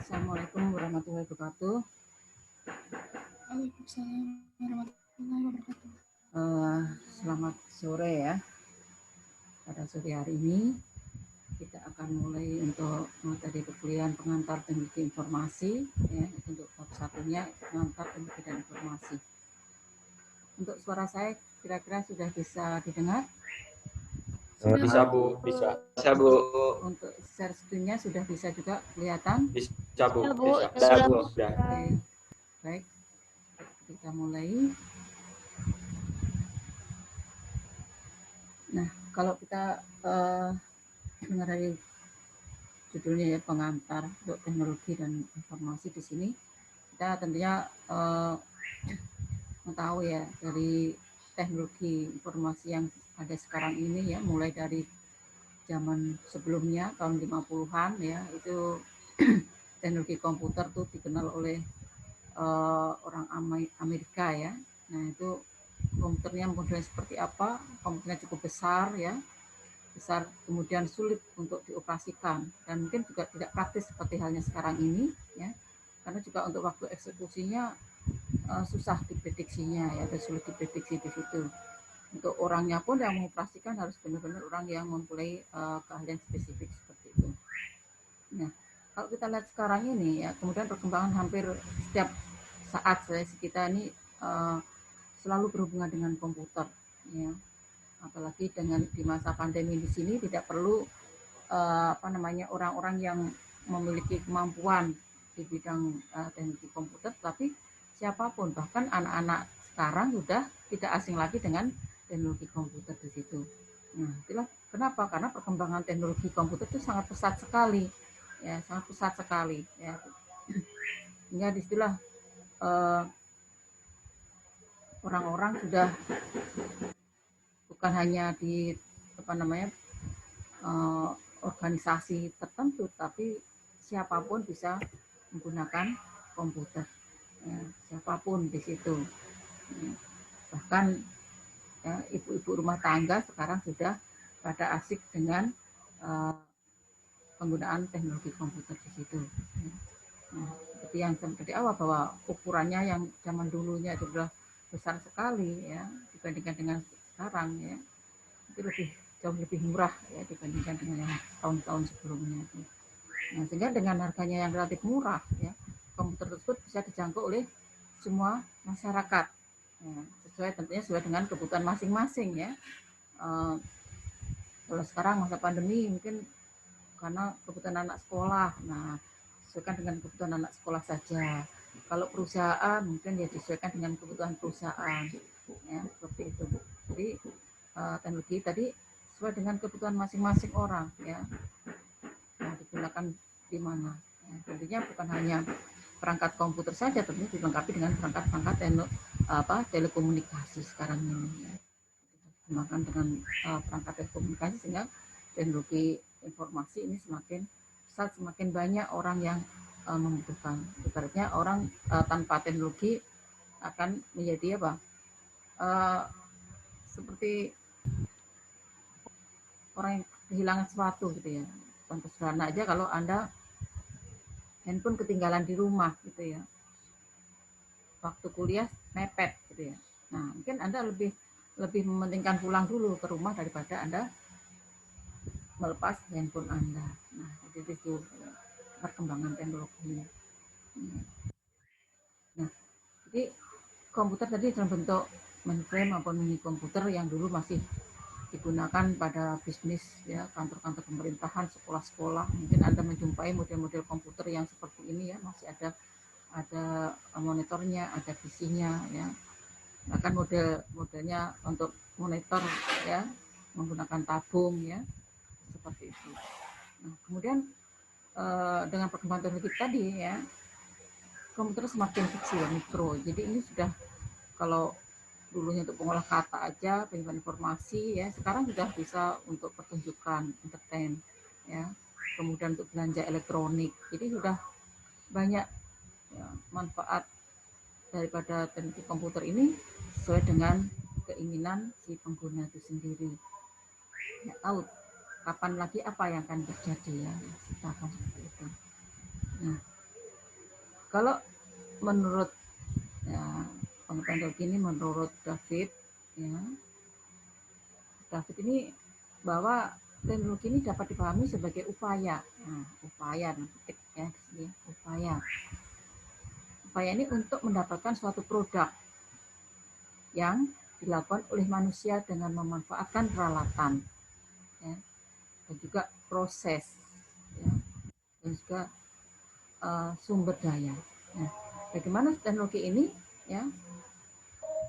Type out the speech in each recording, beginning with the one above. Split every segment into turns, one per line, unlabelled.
Assalamualaikum warahmatullahi wabarakatuh.
Waalaikumsalam warahmatullahi wabarakatuh.
Selamat sore ya. Pada sore hari ini kita akan mulai untuk materi perkuliahan pengantar teknologi informasi ya, untuk bab satunya pengantar teknologi dan informasi. Untuk suara saya kira-kira sudah bisa didengar?
Bisa Bu, bisa Bu.
Untuk share screen-nya sudah bisa juga kelihatan?
Bisa Bu,
Sudah Bu.
Sudah.
Oke, baik. Kita mulai. Nah, kalau kita dengar dari judulnya ya, pengantar untuk teknologi dan informasi, di sini kita tentunya mengetahui ya dari teknologi informasi yang ada sekarang ini ya, mulai dari zaman sebelumnya tahun 50-an ya, itu teknologi komputer tuh dikenal oleh orang Amerika ya. Nah, itu komputernya modelnya seperti apa? Komputernya cukup besar ya, besar, kemudian sulit untuk dioperasikan dan mungkin juga tidak praktis seperti halnya sekarang ini ya, karena juga untuk waktu eksekusinya susah diprediksinya ya, dan sulit diprediksi di situ. Untuk orangnya pun yang mengoperasikan harus benar-benar orang yang mempunyai keahlian spesifik seperti itu. Nah, kalau kita lihat sekarang ini ya, kemudian perkembangan hampir setiap saat kita ini selalu berhubungan dengan komputer ya, apalagi dengan di masa pandemi di sini tidak perlu orang-orang yang memiliki kemampuan di bidang teknologi komputer, tapi siapapun, bahkan anak-anak sekarang sudah tidak asing lagi dengan teknologi komputer di situ. Nah, itulah kenapa, karena perkembangan teknologi komputer itu sangat pesat sekali ya, sangat pesat sekali ya, hingga disitulah orang-orang sudah bukan hanya di organisasi tertentu, tapi siapapun bisa menggunakan komputer ya, siapapun di situ ya. Bahkan ya, ibu-ibu rumah tangga sekarang sudah pada asik dengan penggunaan teknologi komputer di situ ya. Nah, seperti yang seperti awal bahwa ukurannya yang zaman dulunya itu sudah besar sekali ya, dibandingkan dengan sekarang ya, itu jauh lebih murah ya dibandingkan dengan yang tahun-tahun sebelumnya. Nah, sehingga dengan harganya yang relatif murah ya, komputer tersebut bisa dijangkau oleh semua masyarakat ya, tentunya sesuai dengan kebutuhan masing-masing ya. Kalau sekarang masa pandemi mungkin karena kebutuhan anak sekolah, nah sesuaikan dengan kebutuhan anak sekolah saja. Kalau perusahaan mungkin ya disesuaikan dengan kebutuhan perusahaan ya, seperti itu. Jadi teknologi tadi sesuai dengan kebutuhan masing-masing orang ya, yang digunakan di mana ya. Tentunya bukan hanya perangkat komputer saja, tentunya dilengkapi dengan perangkat-perangkat telekomunikasi sekarang ini ya. Digunakan dengan perangkat telekomunikasi sehingga teknologi informasi ini semakin besar, semakin banyak orang yang membutuhkan. Ibaratnya orang tanpa teknologi akan menjadi apa? Seperti orang yang kehilangan sesuatu gitu ya. Contoh sederhana aja, kalau Anda handphone ketinggalan di rumah gitu ya, waktu kuliah mepet gitu ya. Nah, mungkin Anda lebih mementingkan pulang dulu ke rumah daripada Anda melepas handphone Anda. Nah, jadi itu perkembangan teknologinya. Nah, jadi komputer tadi dalam bentuk mainframe maupun mini komputer yang dulu masih digunakan pada bisnis ya, kantor-kantor pemerintahan, sekolah-sekolah. Mungkin Anda menjumpai model-model komputer yang seperti ini ya, masih ada monitornya, ada PC-nya ya. Bahkan modelnya untuk monitor ya menggunakan tabung ya, seperti itu. Nah, kemudian dengan perkembangan teknologi tadi ya, komputer semakin kecil, mikro. Jadi ini sudah, kalau dulunya untuk pengolah kata aja, penyimpanan informasi ya, sekarang sudah bisa untuk pertunjukan, entertain ya, kemudian untuk belanja elektronik. Jadi sudah banyak ya, manfaat daripada teknologi komputer ini sesuai dengan keinginan si pengguna itu sendiri. Ya, tahu kapan lagi apa yang akan terjadi ya, kita akan seperti itu. Nah, Kalau menurut ya, pengertian teknologi ini menurut David, ya, David ini bahwa teknologi ini dapat dipahami sebagai upaya, upaya, ya, upaya ini untuk mendapatkan suatu produk yang dilakukan oleh manusia dengan memanfaatkan peralatan, ya, dan juga proses, ya, dan juga sumber daya. Nah, bagaimana teknologi ini, ya,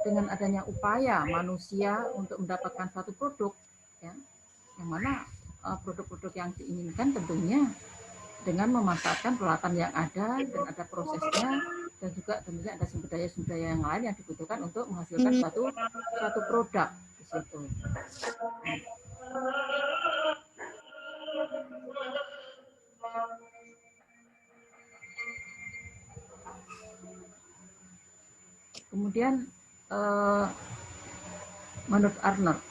dengan adanya upaya manusia untuk mendapatkan suatu produk, ya, yang mana produk-produk yang diinginkan tentunya dengan memanfaatkan peralatan yang ada dan ada prosesnya, dan juga tentunya ada sumber daya yang lain yang dibutuhkan untuk menghasilkan suatu produk di situ. Kemudian menurut Arnold,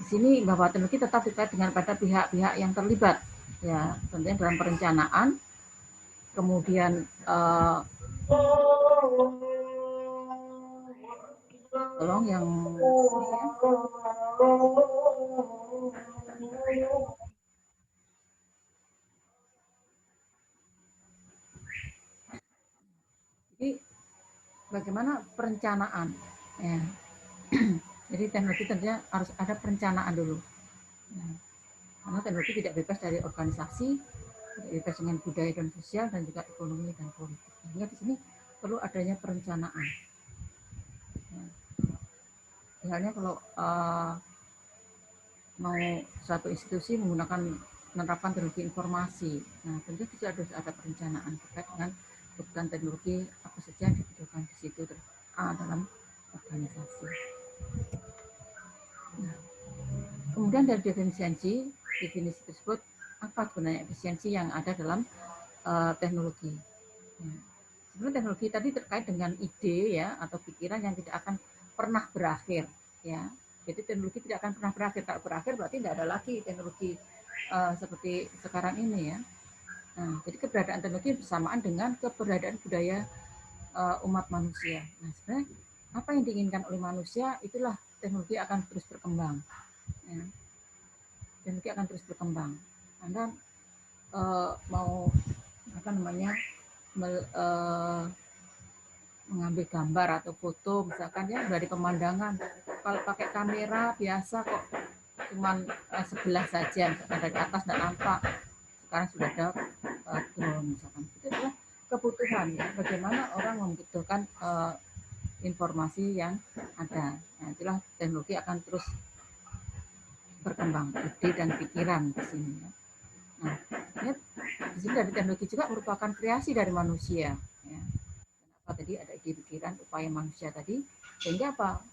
di sini bahwa teknologi tetap terkait dengan pada pihak-pihak yang terlibat, ya, tentunya dalam perencanaan, kemudian tolong yang jadi bagaimana perencanaan, ya. Jadi teknologi tentunya harus ada perencanaan dulu, ya. Karena teknologi tidak bebas dari organisasi, tidak bebas dengan budaya dan sosial, dan juga ekonomi dan politik. Sehingga di sini perlu adanya perencanaan. Ya. Misalnya kalau mau suatu institusi menerapkan teknologi informasi, nah tentu juga harus ada perencanaan terkait dengan kebutuhan teknologi apa saja yang dibutuhkan di situ dalam organisasi. Nah, kemudian dari definisi tersebut, apa sebenarnya efisiensi yang ada dalam teknologi? Ya. Sebenarnya teknologi tadi terkait dengan ide, ya, atau pikiran yang tidak akan pernah berakhir, ya. Jadi teknologi tidak akan pernah berakhir. Kalau berakhir berarti tidak ada lagi teknologi seperti sekarang ini, ya. Nah, jadi keberadaan teknologi bersamaan dengan keberadaan budaya umat manusia. Nah, sebenarnya apa yang diinginkan oleh manusia, itulah teknologi akan terus berkembang, ya. Teknologi akan terus berkembang. Anda mau apa namanya mengambil gambar atau foto misalkan, ya, dari pemandangan, kalau pakai kamera biasa kok cuman sebelah saja, dari atas tidak nampak. Sekarang sudah ada drone misalkan. Itu adalah kebutuhan, ya, bagaimana orang membutuhkan informasi yang ada. Nah, itulah teknologi akan terus berkembang, ide dan pikiran di sini, ya. Nah, ya, di sini dari teknologi juga merupakan kreasi dari manusia, ya. Kenapa tadi ada ide, pikiran, upaya manusia tadi, sehingga apa?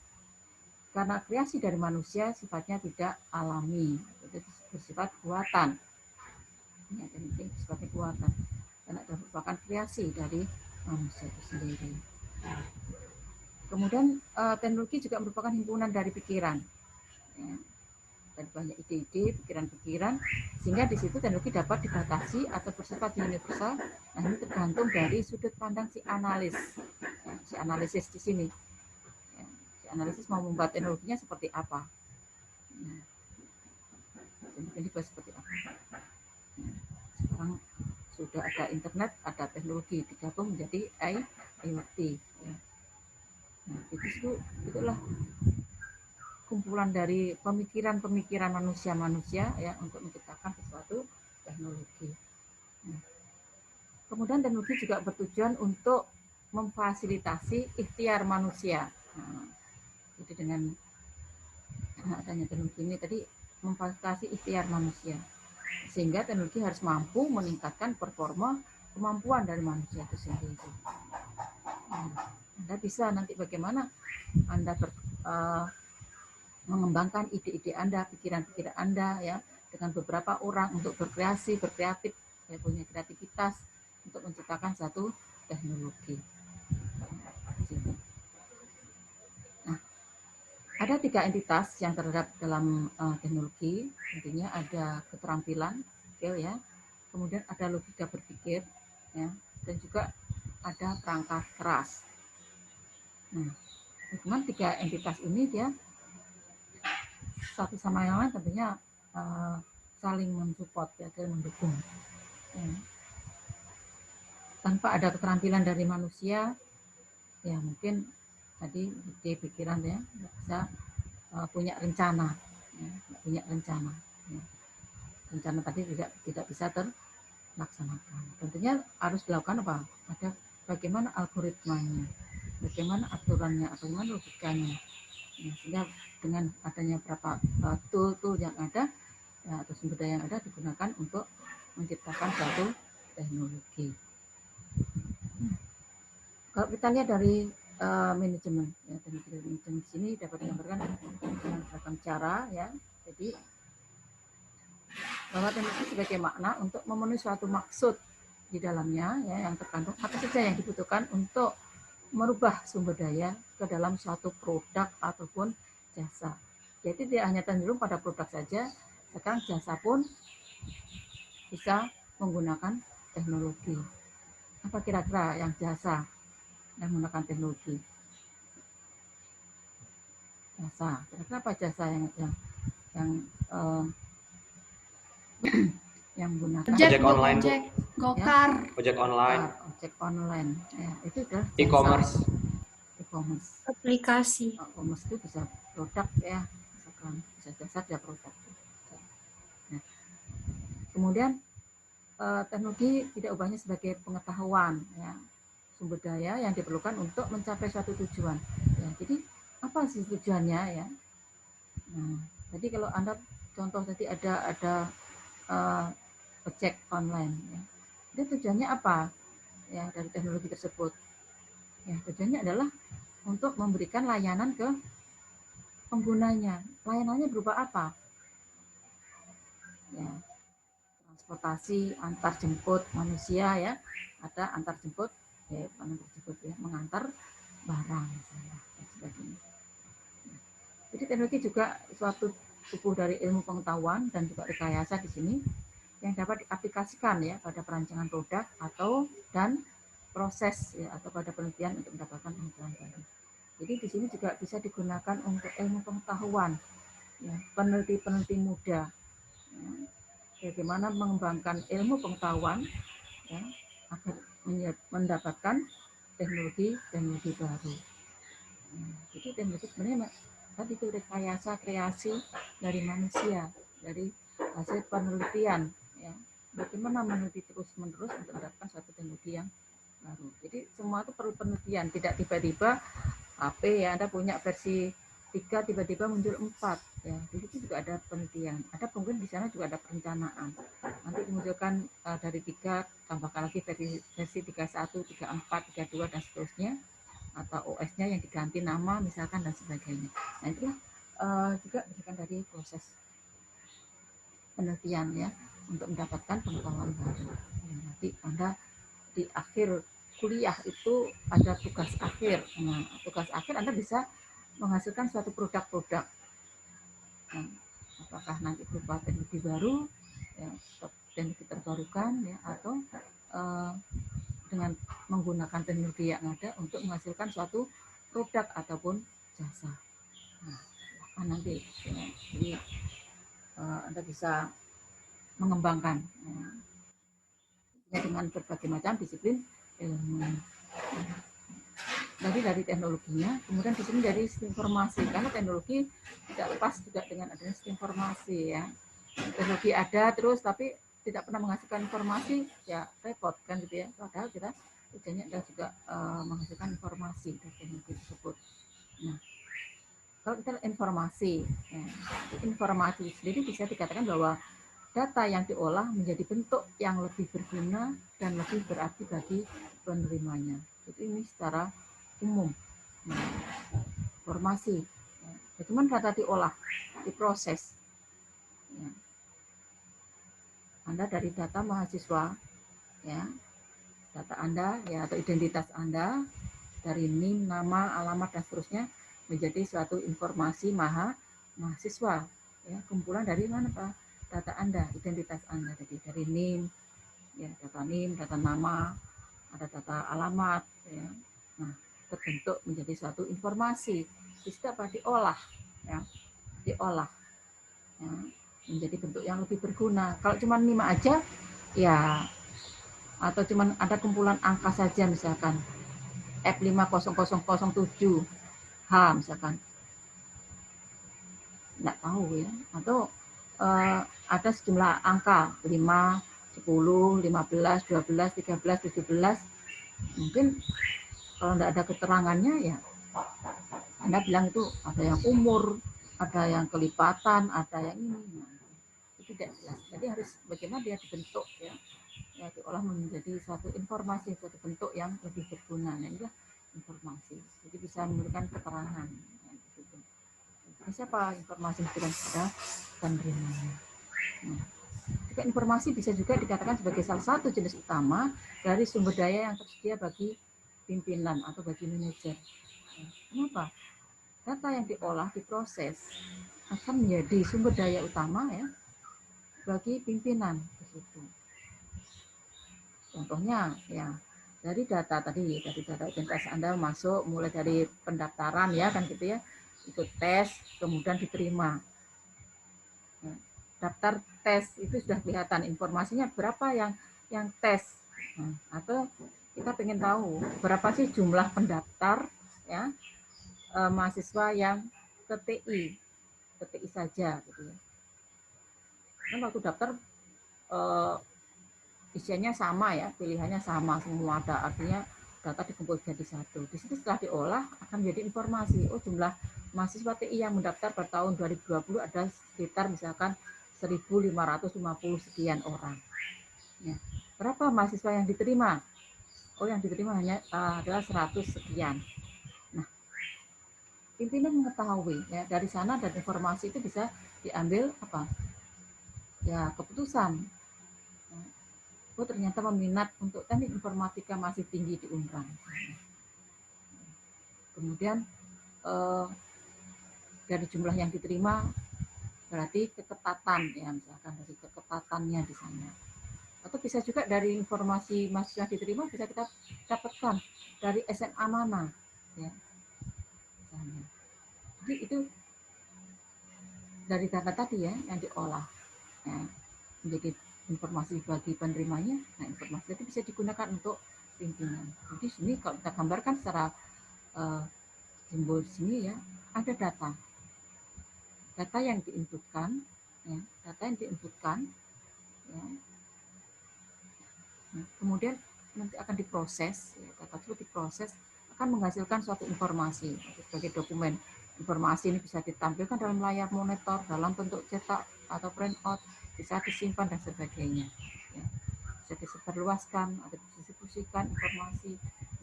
Karena kreasi dari manusia sifatnya tidak alami, itu bersifat buatan, ya, dan sifatnya buatan, karena itu merupakan kreasi dari manusia itu sendiri. Kemudian teknologi juga merupakan himpunan dari pikiran, ya, dan banyak ide-ide, pikiran-pikiran, sehingga di situ teknologi dapat dibatasi atau bersifat universal. Nah, ini tergantung dari sudut pandang si analis, ya, si analisis di sini, ya, si analisis mau membuat teknologinya seperti apa, nah, teknologi seperti apa. Nah, sekarang sudah ada internet, ada teknologi digabung menjadi IoT, ya. Nah, itulah kumpulan dari pemikiran-pemikiran manusia-manusia, ya, untuk menciptakan sesuatu teknologi. Nah, kemudian teknologi juga bertujuan untuk memfasilitasi ikhtiar manusia. Nah, jadi dengan adanya teknologi ini tadi memfasilitasi ikhtiar manusia, sehingga teknologi harus mampu meningkatkan performa kemampuan dari manusia itu sendiri. Nah, Anda bisa nanti bagaimana Anda mengembangkan ide-ide Anda, pikiran-pikiran Anda, ya, dengan beberapa orang untuk berkreatif, ya, punya kreativitas untuk menciptakan satu teknologi. Nah, ada 3 entitas yang terdapat dalam teknologi. Intinya ada keterampilan, skill, ya, kemudian ada logika berpikir, ya, dan juga ada perangkat keras. Nah, dengan 3 entitas ini dia satu sama yang lain tentunya saling mensupport, ya, saling mendukung. Ya. Tanpa ada keterampilan dari manusia, ya mungkin tadi ide pikiran ya nggak bisa punya rencana, ya, nggak punya rencana. Ya. Rencana tadi tidak bisa terlaksanakan. Tentunya harus dilakukan apa? Ada bagaimana algoritmanya, bagaimana aturannya, bagaimana logikanya. Ya, sehingga dengan adanya berapa tool yang ada, ya, atau sumber daya yang ada digunakan untuk menciptakan suatu teknologi. Kalau kita lihat dari manajemen, ya, teknologi manajemen di sini dapat digambarkan dengan beragam cara, ya. Jadi bahwa teknologi sebagai makna untuk memenuhi suatu maksud di dalamnya, ya, yang terkandung apa saja yang dibutuhkan untuk merubah sumber daya ke dalam suatu produk ataupun jasa. Jadi tidak hanya cenderung pada produk saja, sekarang jasa pun bisa menggunakan teknologi. Apa kira-kira yang jasa yang menggunakan teknologi? Jasa. Kira-kira apa jasa yang menggunakan
Ojek online,
ojek, gokar,
ojek online,
ojek online, ya, itu adalah jasa.
e-commerce,
aplikasi.
E-commerce itu bisa produk, ya, misalkan bisa jasa, dia produk. Nah, kemudian teknologi tidak ubahnya sebagai pengetahuan, ya, sumber daya yang diperlukan untuk mencapai suatu tujuan. Ya, jadi apa sih tujuannya, ya? Nah, jadi kalau Anda contoh tadi ada ojek online, ya, itu tujuannya apa, ya, dari teknologi tersebut? Ya, tujuannya adalah untuk memberikan layanan ke penggunanya. Layanannya berupa apa? Ya, transportasi antar jemput manusia, ya, ada antar jemput, ya, mengantar barang misalnya, dan sebagainya. Jadi teknologi juga suatu tubuh dari ilmu pengetahuan dan juga rekayasa di sini yang dapat diaplikasikan, ya, pada perancangan produk dan proses, ya, atau pada penelitian untuk mendapatkan pengetahuan baru. Jadi di sini juga bisa digunakan untuk ilmu pengetahuan, ya, peneliti-peneliti muda, ya, bagaimana mengembangkan ilmu pengetahuan, ya, agar mendapatkan teknologi baru. Jadi teknologi sebenarnya tadi itu rekayasa kreasi dari manusia, dari hasil penelitian, ya, bagaimana meneliti terus menerus untuk mendapatkan suatu teknologi yang baru. Jadi semua itu perlu penelitian, tidak tiba-tiba HP, ya, Anda punya versi 3 tiba-tiba muncul 4, ya. Di situ juga ada penelitian. Ada mungkin di sana juga ada perencanaan. Nanti dimunculkan dari 3 tambahkan lagi versi 31, 34, 32 dan seterusnya, atau OS-nya yang diganti nama misalkan dan sebagainya. Nah, itulah juga berdasarkan dari proses penelitian, ya, untuk mendapatkan pengetahuan baru. Nanti Anda di akhir kuliah itu ada tugas akhir. Nah, tugas akhir Anda bisa menghasilkan suatu produk-produk. Nah, apakah nanti berupa teknologi baru, ya, teknologi terbarukan, ya, atau dengan menggunakan teknologi yang ada untuk menghasilkan suatu produk ataupun jasa. Nah, nanti, ya, jadi Anda bisa mengembangkan, ya, dengan berbagai macam disiplin ilmu. Dari teknologinya, kemudian di sini dari sistem informasi, karena teknologi tidak lepas juga dengan adanya sistem informasi, ya. Teknologi ada terus tapi tidak pernah menghasilkan informasi, ya repot kan, gitu, ya. Padahal kita tujuannya adalah juga menghasilkan informasi dari teknologi tersebut. Nah, kalau kita informasi, ya, informasi sendiri bisa dikatakan bahwa data yang diolah menjadi bentuk yang lebih berguna dan lebih berarti bagi penerimanya. Jadi ini secara umum. Nah, informasi, ya, bagaimana data diolah, diproses, ya. Anda dari data mahasiswa, ya, data Anda, ya, atau identitas Anda dari NIM, nama, alamat dan seterusnya menjadi suatu informasi mahasiswa, ya, kumpulan dari mana, Pak? Data Anda, identitas Anda, jadi dari NIM, ya, data NIM, data nama, ada data alamat, ya. Nah, terbentuk menjadi suatu informasi. Bisa apa? Diolah, ya, diolah, ya, menjadi bentuk yang lebih berguna. Kalau cuma 5 aja, ya, atau cuma ada kumpulan angka saja, misalkan F50007H, misalkan, nggak tahu ya, atau ada sejumlah angka 5, 10, 15, 12, 13, 17. Mungkin kalau nggak ada keterangannya ya Anda bilang itu ada yang umur, ada yang kelipatan, ada yang ini. Nah, itu tidak jelas. Jadi harus bagaimana dia dibentuk, ya, ya diolah menjadi suatu informasi, suatu bentuk yang lebih berguna. Nah, inilah informasi. Jadi bisa memberikan keterangan. Nah, ini siapa informasi yang diberikan kepada penerimanya. Nah, juga informasi bisa juga dikatakan sebagai salah satu jenis utama dari sumber daya yang tersedia bagi pimpinan atau bagi manajer. Kenapa? Data yang diolah, diproses akan menjadi sumber daya utama, ya, bagi pimpinan. Begitu. Contohnya, ya, dari data tadi, dari data identitas Anda masuk mulai dari pendaftaran, ya kan gitu ya, ikut tes, kemudian diterima. Ya, daftar tes itu sudah kelihatan informasinya berapa yang tes. Nah, atau kita ingin tahu berapa sih jumlah pendaftar, ya, mahasiswa yang ke TI saja, gitu ya. Kan waktu daftar isiannya sama, ya, pilihannya sama semua, ada artinya data dikumpul jadi satu. Di situ setelah diolah akan menjadi informasi. Oh, jumlah mahasiswa TI yang mendaftar pada tahun 2020 ada sekitar misalkan 1.550 sekian orang. Ya. Berapa mahasiswa yang diterima? Oh, yang diterima hanya adalah 100 sekian. Nah, pimpinan mengetahui, ya, dari sana dan informasi itu bisa diambil apa? Ya, keputusan. Oh, ternyata peminat untuk teknik informatika masih tinggi di Unpran. Kemudian dari jumlah yang diterima berarti keketatan, ya, misalkan dari keketatannya di sana. Atau bisa juga dari informasi mahasiswa diterima bisa kita dapatkan dari SMA mana, ya, misalnya. Jadi itu dari data tadi, ya, yang diolah, ya, menjadi informasi bagi penerimanya. Nah, informasi itu bisa digunakan untuk pimpinan. Jadi sini kalau kita gambarkan secara simbol sini, ya, ada data yang diinputkan, ya, ya. Nah, kemudian nanti akan diproses, ya, data itu diproses akan menghasilkan suatu informasi sebagai dokumen. Informasi ini bisa ditampilkan dalam layar monitor, dalam bentuk cetak atau printout, bisa disimpan dan sebagainya. Ya. Bisa disebarluaskan atau didistribusikan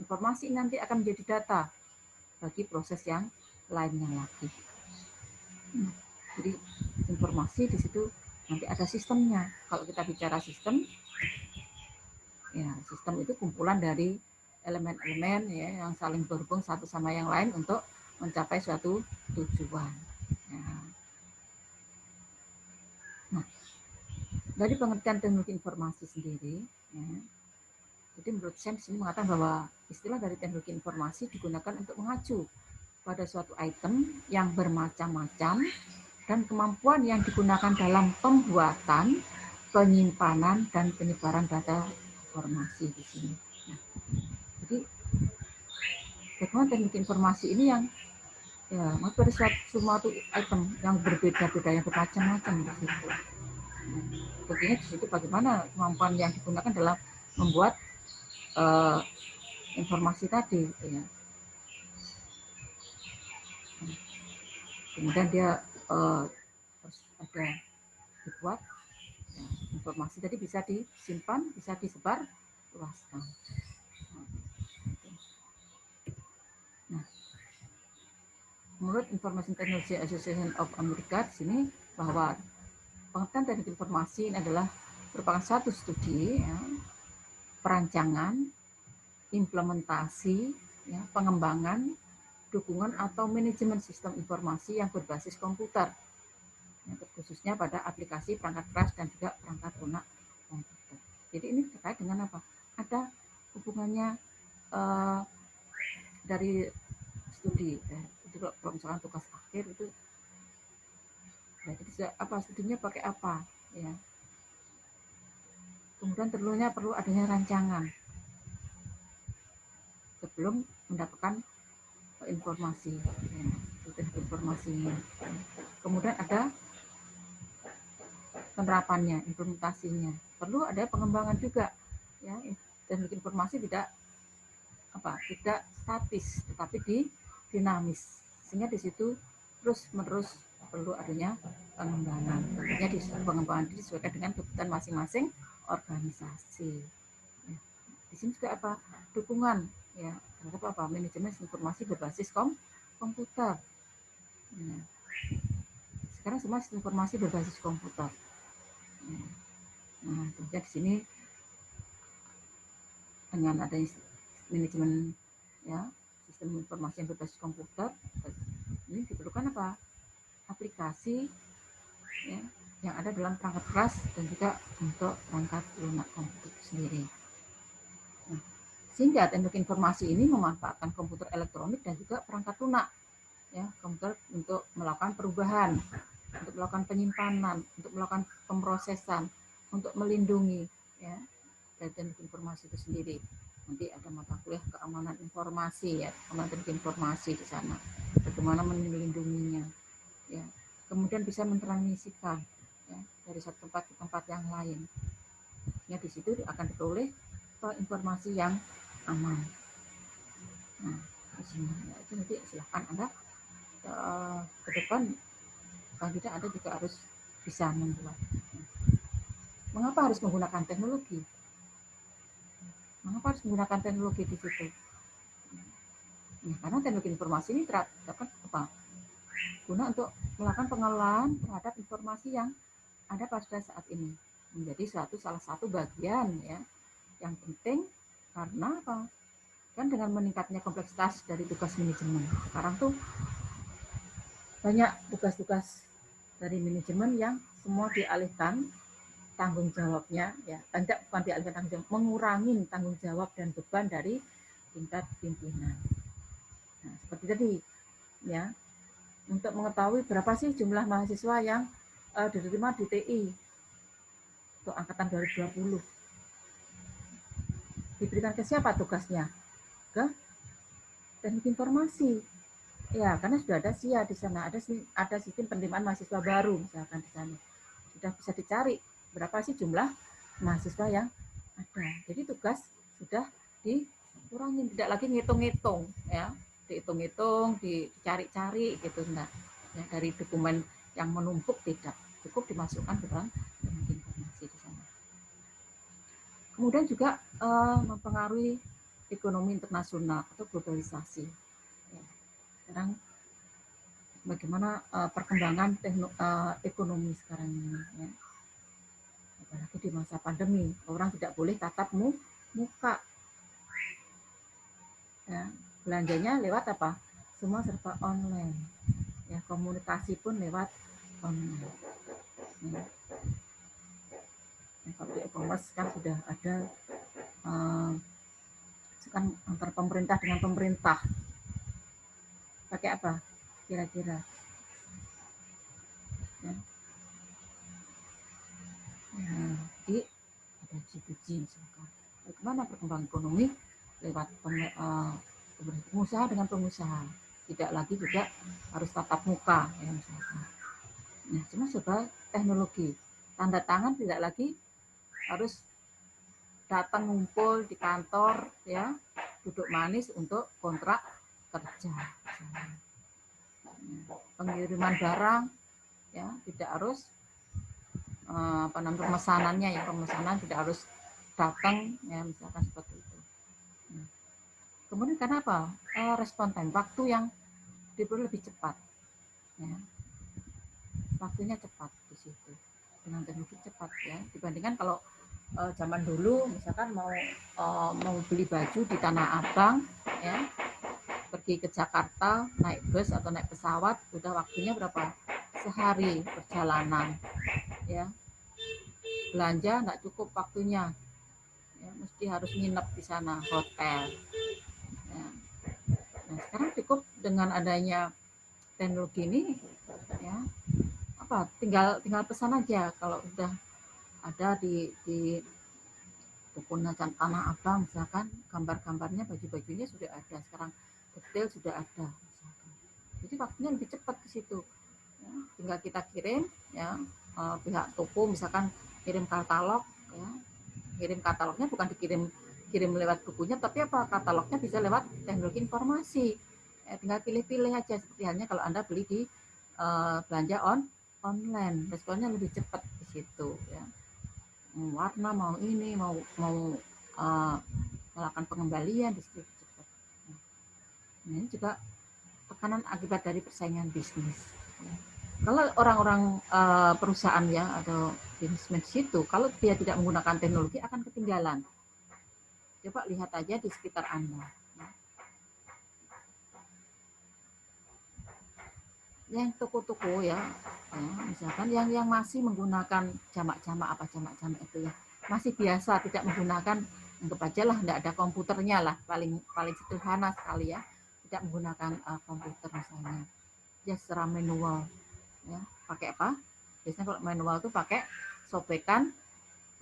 informasi nanti akan menjadi data bagi proses yang lainnya lagi. Jadi informasi di situ nanti ada sistemnya. Kalau kita bicara sistem, ya, sistem itu kumpulan dari elemen-elemen, ya, yang saling berhubung satu sama yang lain untuk mencapai suatu tujuan. Ya. Nah, dari pengertian teknologi informasi sendiri, ya, jadi menurut saya sini mengatakan bahwa istilah dari teknologi informasi digunakan untuk mengacu pada suatu item yang bermacam-macam dan kemampuan yang digunakan dalam pembuatan, penyimpanan, dan penyebaran data informasi di sini. Nah, jadi bagaimana teknik informasi ini yang, ya, pada suatu item yang berbeda-beda, yang bermacam-macam di situ. Buktinya di situ bagaimana kemampuan yang digunakan dalam membuat informasi tadi, ya. Kemudian dia harus ada dibuat, ya, informasi tadi bisa disimpan, bisa disebar luaskan. Nah, menurut Information Technology Association of America di sini bahwa pengertian teknik informasi ini adalah merupakan satu studi, ya, perancangan, implementasi, ya, pengembangan, dukungan atau manajemen sistem informasi yang berbasis komputer, ya, khususnya pada aplikasi perangkat keras dan juga perangkat lunak komputer. Jadi ini terkait dengan apa? Ada hubungannya dari studi. Itu kalau misalkan tugas akhir itu, jadi studinya pakai apa, ya. Kemudian perlu adanya rancangan sebelum mendapatkan informasi, ya, informasinya. Kemudian ada penerapannya, implementasinya. Perlu ada pengembangan juga, ya. Teknologi informasi tidak statis, tetapi dinamis. Sehingga di situ terus-menerus perlu adanya pengembangan. Tentunya pengembangan disesuaikan dengan kebutuhan masing-masing organisasi. Ya. Di sini juga dukungan, ya, terhadap manajemen informasi berbasis komputer. Ya. Sekarang semua informasi berbasis komputer. Ya. Nah, tentunya di sini dengan adanya manajemen, ya, sistem informasi yang berbasis komputer, ini diperlukan aplikasi, ya, yang ada dalam perangkat keras dan juga untuk perangkat lunak komputer sendiri. Nah, sehingga teknologi informasi ini memanfaatkan komputer elektronik dan juga perangkat lunak, ya, komputer untuk melakukan perubahan, untuk melakukan penyimpanan, untuk melakukan pemrosesan, untuk melindungi, ya, dari teknologi informasi itu sendiri. Nanti ada mata kuliah keamanan informasi, ya, keamanan teknologi informasi di sana. Bagaimana melindunginya, ya. Kemudian bisa mentransmisikan, ya, dari satu tempat ke tempat yang lain. Ya, di situ akan diperoleh informasi yang aman. Nah, di sini, ya, itu nanti silahkan Anda ke depan, kalau tidak Anda juga harus bisa membuat. Mengapa harus menggunakan teknologi? Mengapa harus menggunakan teknologi di situ? Ya, karena teknologi informasi ini dapat guna untuk melakukan pengelolaan terhadap informasi yang ada pada saat ini, menjadi salah satu bagian, ya, yang penting. Karena kan dengan meningkatnya kompleksitas dari tugas manajemen, sekarang tuh banyak tugas-tugas dari manajemen yang semua dialihkan tanggung jawabnya, ya, bukan dialihkan tanggung jawab, mengurangi tanggung jawab dan beban dari tingkat pimpinan. Nah, seperti tadi, ya, untuk mengetahui berapa sih jumlah mahasiswa yang diterima di TI untuk angkatan 2020, diberikan ke siapa tugasnya? Ke teknik informasi, ya, karena sudah ada SIA di sana, ada sistem penerimaan mahasiswa baru misalkan di sana, sudah bisa dicari berapa sih jumlah mahasiswa yang ada. Jadi tugas sudah dikurangi, tidak lagi ngitung-ngitung, ya, dihitung-hitung, dicari-cari gitu, enggak, ya, dari dokumen yang menumpuk, tidak, cukup dimasukkan ke dalam informasi di sana. Kemudian juga mempengaruhi ekonomi internasional atau globalisasi. Ya, sekarang bagaimana perkembangan ekonomi sekarang ini, ya. Apalagi di masa pandemi, orang tidak boleh tatap muka, ya. Belanjanya lewat semua serba online, ya, komunikasi pun lewat online, ya. Kalau di e-commerce kan sudah ada kan antar pemerintah dengan pemerintah, pakai apa kira-kira, ya. Nah, jadi ada G2G misalkan. Bagaimana perkembangan ekonomi lewat pengusaha dengan pengusaha, tidak lagi juga harus tatap muka, ya, misalkan. Nah, cuma sebagai teknologi, tanda tangan tidak lagi harus datang ngumpul di kantor, ya, duduk manis untuk kontrak kerja. Pengiriman barang, ya, tidak harus pemesanannya, ya, pemesanan tidak harus datang, ya, misalkan seperti itu. Kemudian karena respon time, waktu yang diperlukan lebih cepat, ya, waktunya cepat di situ, dengan teknologi cepat, ya, dibandingkan kalau zaman dulu misalkan mau beli baju di Tanah Abang, ya, pergi ke Jakarta naik bus atau naik pesawat, udah waktunya berapa, sehari perjalanan, ya, belanja nggak cukup waktunya, ya, mesti harus nginep di sana, hotel. Ya. Nah, sekarang cukup dengan adanya teknologi ini, ya tinggal pesan aja kalau udah ada di buku Tanah Abang misalkan, gambar-gambarnya, baju-bajunya sudah ada sekarang, detail sudah ada misalkan. Jadi waktunya lebih cepat ke situ. Ya, tinggal kita kirim, ya pihak toko misalkan kirim katalog, ya kirim katalognya bukan kirim lewat bukunya, tapi katalognya bisa lewat teknologi informasi. Tinggal pilih-pilih aja, seperti halnya kalau Anda beli di belanja online, responnya lebih cepat di situ, ya. Warna mau ini, mau melakukan pengembalian di situ cepat. Nah, ini juga tekanan akibat dari persaingan bisnis. Kalau orang-orang perusahaan ya atau bisnismen situ, kalau dia tidak menggunakan teknologi akan ketinggalan. Coba lihat aja di sekitar Anda. Yang toko-toko ya, misalkan yang masih menggunakan jamak-jamak itu ya, masih biasa tidak menggunakan, anggap aja lah tidak ada komputernya lah, paling sederhana sekali ya, tidak menggunakan komputer misalnya, ya secara manual, ya pakai apa? Biasanya kalau manual itu pakai sobekan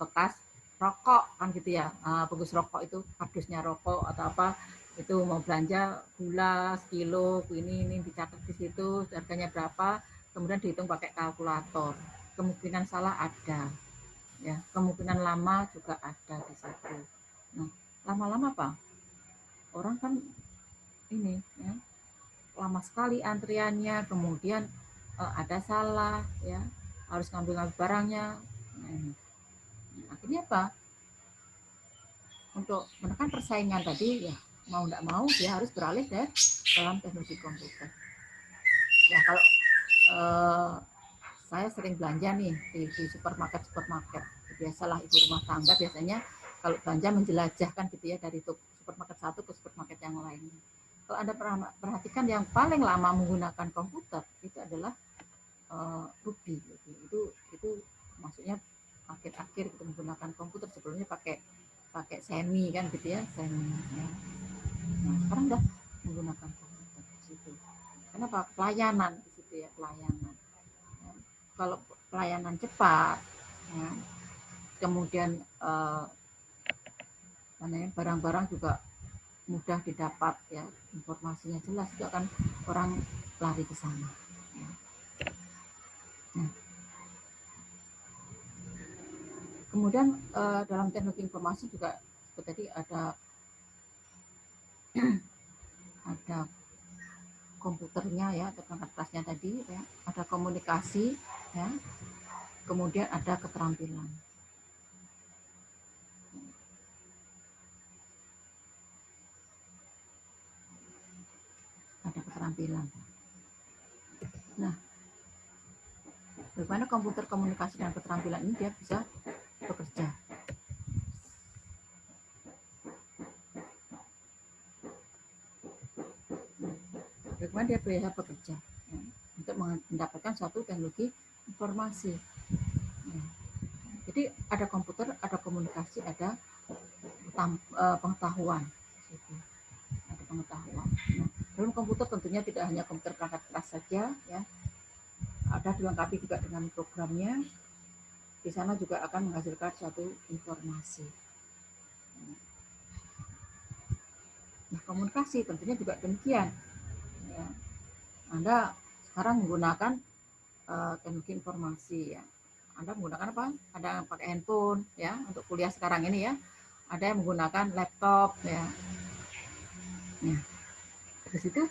bekas rokok kan gitu ya, bekas rokok itu kardusnya rokok atau apa itu, mau belanja gula sekilo ini dicatat di situ harganya berapa, kemudian dihitung pakai kalkulator, kemungkinan salah ada, ya kemungkinan lama juga ada di situ. Nah, lama-lama apa orang kan ini ya, lama sekali antriannya, kemudian ada salah ya, harus ngambil barangnya. Akhirnya apa, untuk menekan persaingan tadi ya, mau tidak mau dia harus beralih ke dalam teknologi komputer. Ya kalau saya sering belanja nih di supermarket, biasalah ibu rumah tangga biasanya kalau belanja menjelajahkan gitu ya, dari supermarket satu ke supermarket yang lain. Kalau Anda perhatikan yang paling lama menggunakan komputer itu adalah Ruby. Itu maksudnya akhir-akhir kita menggunakan komputer, sebelumnya pakai semi kan gitu ya, semi ya. Nah, sekarang udah menggunakan komputer di situ. Kenapa? Pelayanan di situ ya, pelayanan. Ya. Kalau pelayanan cepat, ya, kemudian barang-barang juga mudah didapat ya, informasinya jelas, itu akan orang lari ke sana. Ya. Nah, kemudian dalam teknologi informasi juga seperti tadi ada komputernya ya, atau perangkat kerasnya tadi ya, ada komunikasi ya, kemudian ada keterampilan. Ada keterampilan. Nah, bagaimana komputer, komunikasi dan keterampilan ini dia bisa bekerja. Bagaimana dia bisa bekerja ya, untuk mendapatkan suatu teknologi informasi. Ya. Jadi ada komputer, ada komunikasi, ada pengetahuan. Ada pengetahuan. Nah, dalam komputer tentunya tidak hanya komputer perangkat keras saja ya, ada dilengkapi juga dengan programnya. Di sana juga akan menghasilkan suatu informasi. Nah, komunikasi tentunya juga demikian. Ya. Anda sekarang menggunakan teknologi informasi ya. Anda menggunakan apa? Ada yang pakai handphone ya untuk kuliah sekarang ini ya. Ada yang menggunakan laptop ya. Nah, di situ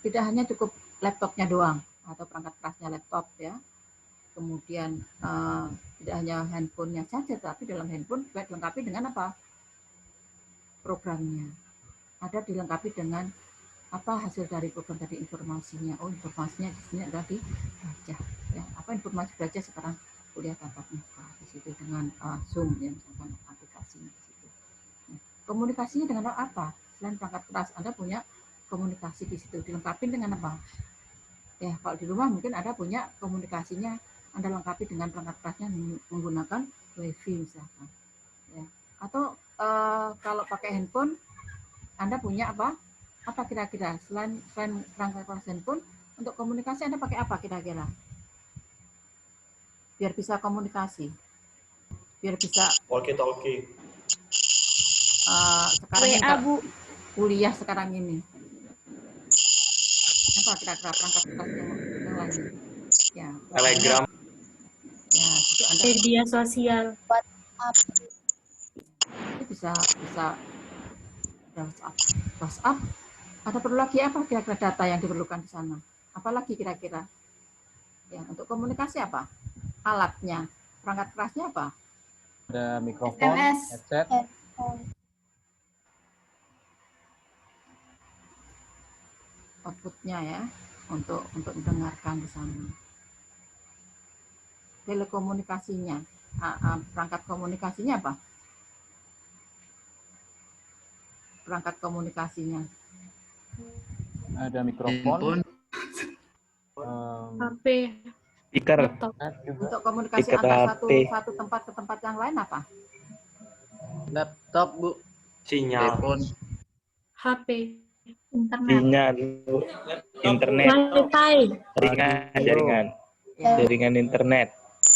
tidak hanya cukup laptopnya doang atau perangkat kerasnya laptop ya. Kemudian tidak hanya handphonenya saja, tapi dalam handphone juga dilengkapi dengan apa? Programnya. Ada dilengkapi dengan apa hasil dari program tadi, informasinya. Oh, informasinya di sini adalah dibaca. Ya, apa informasi belajar sekarang kuliah tatap muka di situ dengan Zoom ya, misalkan aplikasinya di situ. Nah, komunikasinya dengan apa? Selain perangkat keras, Anda punya komunikasi di situ, dilengkapi dengan apa? Ya, kalau di rumah mungkin Anda punya komunikasinya, Anda lengkapi dengan perangkat kerasnya menggunakan WiFi misalkan. Ya, Atau kalau pakai handphone, Anda punya apa? Apa kira-kira selain perangkat keras handphone, untuk komunikasi Anda pakai apa kira-kira? Biar bisa komunikasi, biar bisa
Walkie-talkie.
sekarang ini
WA, Bu.
kuliah sekarang ini. Apa kira-kira perangkat keras yang lain? Ya,
Telegram.
ya, itu Anda
Media sosial.
bisa WhatsApp. Ada perlu lagi apa kira-kira data yang diperlukan di sana? Apalagi kira-kira? Ya, untuk komunikasi apa? Alatnya, perangkat kerasnya apa?
Ada mikrofon,
SMS.
headset,
Outputnya ya, untuk mendengarkan di sana. Telekomunikasinya, perangkat komunikasinya apa? Perangkat komunikasinya.
ada mikrofon,
HP.
Speaker.
Laptop.
Untuk komunikasi
Speaker
antar
HP.
satu tempat ke tempat yang lain apa?
Laptop, Bu.
Sinyal.
Telepon.
HP. Internet.
Sinyal. Internet.
Wi-Fi.
Jaringan.
Ya,
Jaringan internet.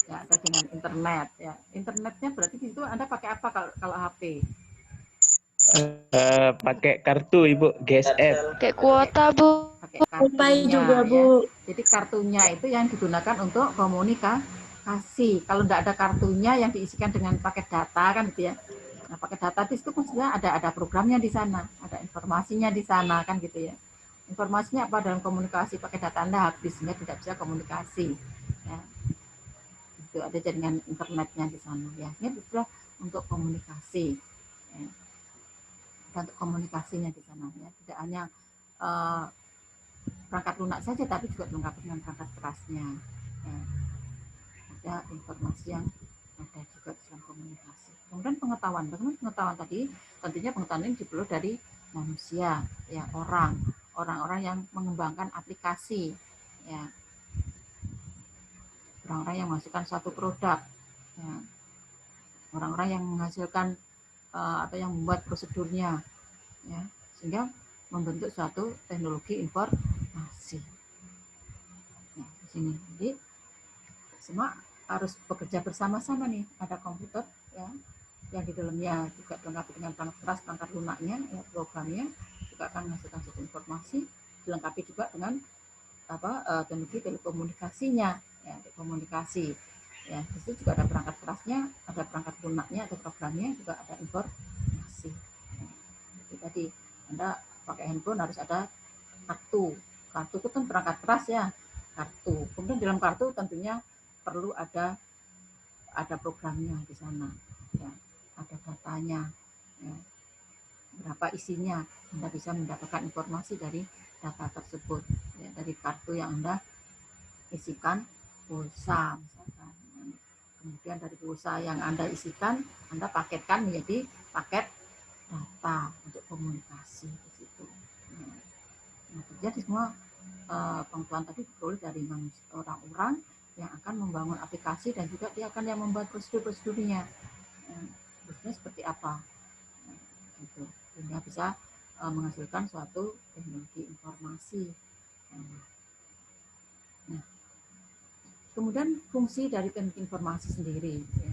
ya ada dengan internet ya. Internetnya berarti di situ Anda pakai apa kalau HP?
Pakai kartu Ibu, GSM.
Kayak kuota, Bu.
Pakai
Wi-Fi
kartunya
juga,
ya.
Bu.
Jadi kartunya itu yang digunakan untuk komunikasi. Kalau tidak ada kartunya yang diisikan dengan paket data kan gitu ya. Nah, paket data itu kan sebenarnya ada programnya di sana, ada informasinya di sana kan gitu ya. Informasinya apa dalam komunikasi, pakai data Anda habis sehingga tidak bisa komunikasi. Ya. Itu ada jaringan internetnya di sana ya. Ini sudah untuk komunikasi. Ya. Dan untuk komunikasinya di sana ya. Tidak hanya perangkat lunak saja, tapi juga dilengkapi dengan perangkat kerasnya. Ya. Ada informasi yang ada juga dalam komunikasi. Kemudian pengetahuan, bagaimana pengetahuan tadi? Tentunya pengetahuan ini diperoleh dari manusia, ya orang-orang yang mengembangkan aplikasi, ya orang-orang yang menghasilkan suatu produk, ya. Orang-orang yang menghasilkan atau yang membuat prosedurnya, ya sehingga membentuk suatu teknologi informasi. Nah, di sini, jadi semua harus bekerja bersama-sama nih. Ada komputer, ya, yang di dalamnya juga dilengkapi dengan perangkat keras, perangkat lunaknya, ya, programnya juga akan menghasilkan suatu informasi, dilengkapi juga dengan teknologi telekomunikasinya, ya, komunikasi. Ya, di situ juga ada perangkat kerasnya, ada perangkat lunaknya, ada programnya, juga ada informasi. Ya, jadi tadi Anda pakai handphone harus ada kartu. Kartu itu kan perangkat keras ya, kartu. Kemudian dalam kartu tentunya perlu ada programnya di sana, ya, ada datanya, ya, berapa isinya. Anda bisa mendapatkan informasi dari data tersebut, ya, dari kartu yang Anda isikan pulsa misalkan. Kemudian dari pulsa yang Anda isikan, Anda paketkan menjadi paket data untuk komunikasi di situ. Nah, jadi semua pengetahuan tadi diperoleh dari orang-orang yang akan membangun aplikasi dan juga dia akan yang membuat prosedur-prosedurnya. Prosedurnya seperti apa? Gitu. Sehingga bisa menghasilkan suatu teknologi informasi. Nah, kemudian fungsi dari teknologi informasi sendiri. Ya.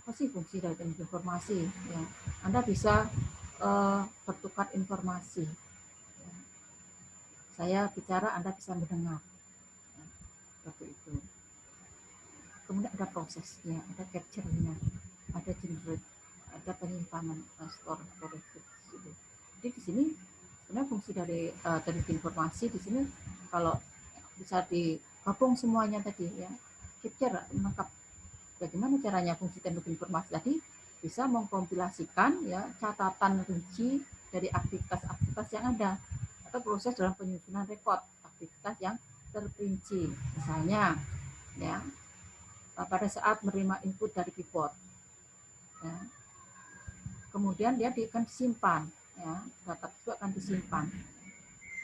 Apa sih fungsi dari teknologi informasi? Ya. Anda bisa bertukar informasi. Ya. Saya bicara, Anda bisa mendengar. Ya. Seperti itu. Kemudian ada prosesnya, ada capture-nya, ada generate, ada penyimpanan, storage. Jadi di sini sebenarnya fungsi dari teknologi informasi di sini kalau bisa digabung semuanya tadi ya, capture, menangkap bagaimana caranya fungsi teknologi informasi tadi bisa mengkompilasikan ya catatan rinci dari aktivitas-aktivitas yang ada atau proses dalam penyusunan rekod aktivitas yang terperinci. Misalnya ya pada saat menerima input dari keyboard, ya, kemudian dia akan disimpan, ya, data itu akan disimpan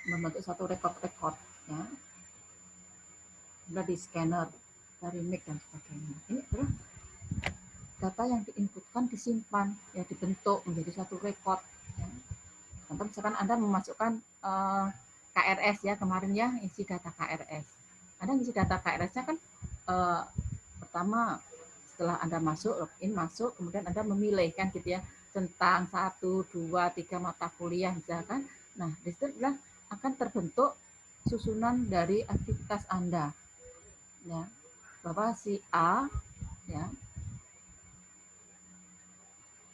membentuk satu rekod, ya, dari scanner, dari mic dan sebagainya. Ini adalah data yang diinputkan disimpan, ya dibentuk menjadi satu rekod. Ya. Contoh misalkan Anda memasukkan KRS ya kemarin ya, isi data KRS. Anda isi data KRS-nya kan pertama setelah Anda masuk, login masuk, kemudian Anda memilih kan gitu ya, tentang 1, 2, 3 mata kuliah misalkan. Nah, di situ adalah akan terbentuk susunan dari aktivitas Anda. Ya, bahwa si A ya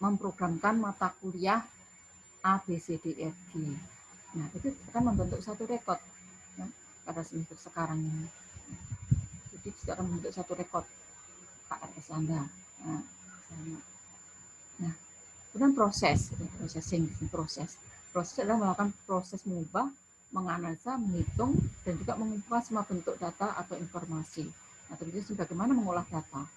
memprogramkan mata kuliah A, B, C, D, E, F, G. Nah, itu akan membentuk satu rekod ya, pada semester sekarang ini. Jadi itu akan membentuk satu rekod KRS Anda. Nah, kemudian proses adalah melakukan proses mengubah, menganalisa, menghitung, dan juga mengumpulkan semua bentuk data atau informasi. Nah, terus bagaimana mengolah data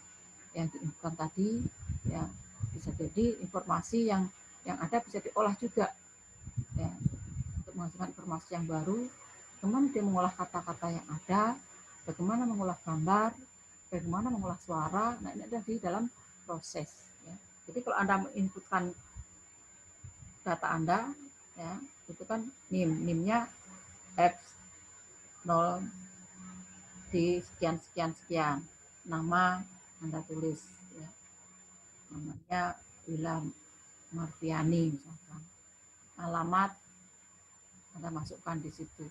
yang diinputkan tadi, ya bisa jadi informasi yang ada bisa diolah juga, ya, untuk menghasilkan informasi yang baru. Bagaimana dia mengolah kata-kata yang ada, bagaimana mengolah gambar, bagaimana mengolah suara. Nah, ini ada di dalam proses. Ya. Jadi kalau Anda menginputkan data Anda, ya, itu kan NIM-nya F0 di sekian, nama Anda tulis, ya. Namanya Wila Marfiani misalkan. Alamat Anda masukkan di situ.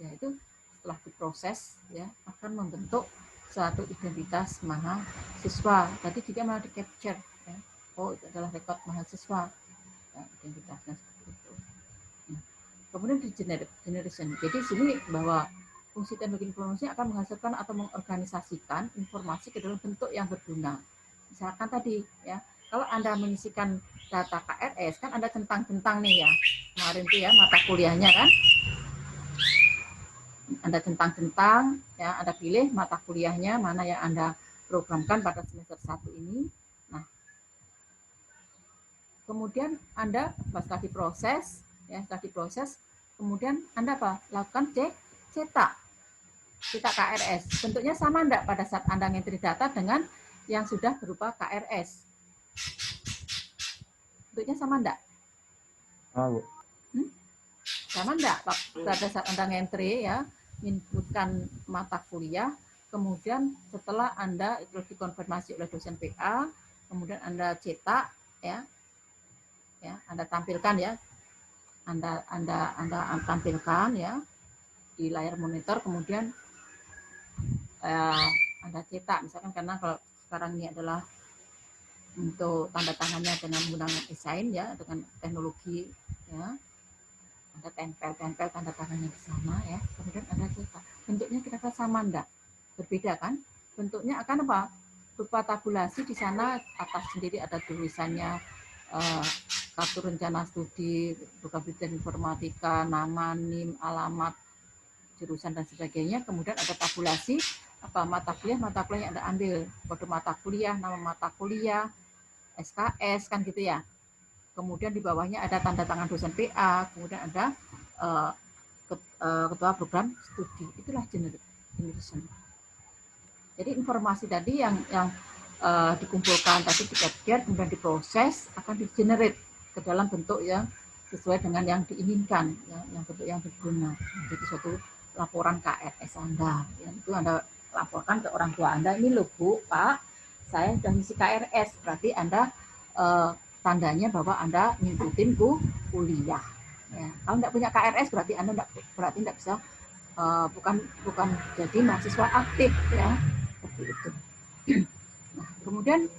Ya, itu setelah diproses ya akan membentuk suatu identitas mahasiswa. Tadi juga malah di capture ya. Oh, itu adalah rekod mahasiswa. Ya, identitasnya seperti itu. Nah, kemudian di generation. Jadi sini bahwa fungsi teknologi informasi akan menghasilkan atau mengorganisasikan informasi ke dalam bentuk yang berguna. Misalkan tadi ya, kalau Anda mengisikan data KRS kan ada centang-centang nih ya. Kemarin itu ya mata kuliahnya kan. Anda centang-centang ya, Anda pilih mata kuliahnya mana yang Anda programkan pada semester 1 ini. Nah, kemudian Anda setelah diproses ya, kemudian Anda apa? Lakukan cetak KRS. Bentuknya sama enggak pada saat Anda ngentri data dengan yang sudah berupa KRS? Bentuknya sama enggak?
Bu.
Sama enggak pada saat Anda ngentri ya, inputkan mata kuliah, kemudian setelah Anda itu dikonfirmasi oleh dosen PA, kemudian Anda cetak ya, Anda tampilkan ya, Anda tampilkan ya di layar monitor, kemudian Anda cetak, misalkan karena kalau sekarang ini adalah untuk tanda tangannya dengan menggunakan e-sign ya, dengan teknologi ya, Anda tempel tanda tangannya di sana ya, kemudian Anda cetak. Bentuknya kira-kira sama enggak? Berbeda kan? Bentuknya akan apa? Berupa tabulasi, di sana atas sendiri ada tulisannya kartu rencana studi, program bidang informatika, nama, NIM, alamat, jurusan dan sebagainya. Kemudian ada tabulasi apa mata kuliah yang Anda ambil, kode mata kuliah, nama mata kuliah, SKS kan gitu ya. Kemudian di bawahnya ada tanda tangan dosen PA, kemudian ada ketua program studi. Itulah generation. Jadi informasi tadi yang dikumpulkan tadi di-capture, kemudian diproses, akan di-generate ke dalam bentuk yang sesuai dengan yang diinginkan, ya, yang bentuk yang berguna. Jadi suatu laporan KRS Anda, ya, itu Anda laporkan ke orang tua Anda, ini loh Bu, Pak, saya sudah ngisi KRS, berarti Anda tandanya bahwa Anda ngikutin kuliah. Ya. Kalau tidak punya KRS berarti Anda tidak bisa, bukan jadi mahasiswa aktif ya, seperti itu. Nah, kemudian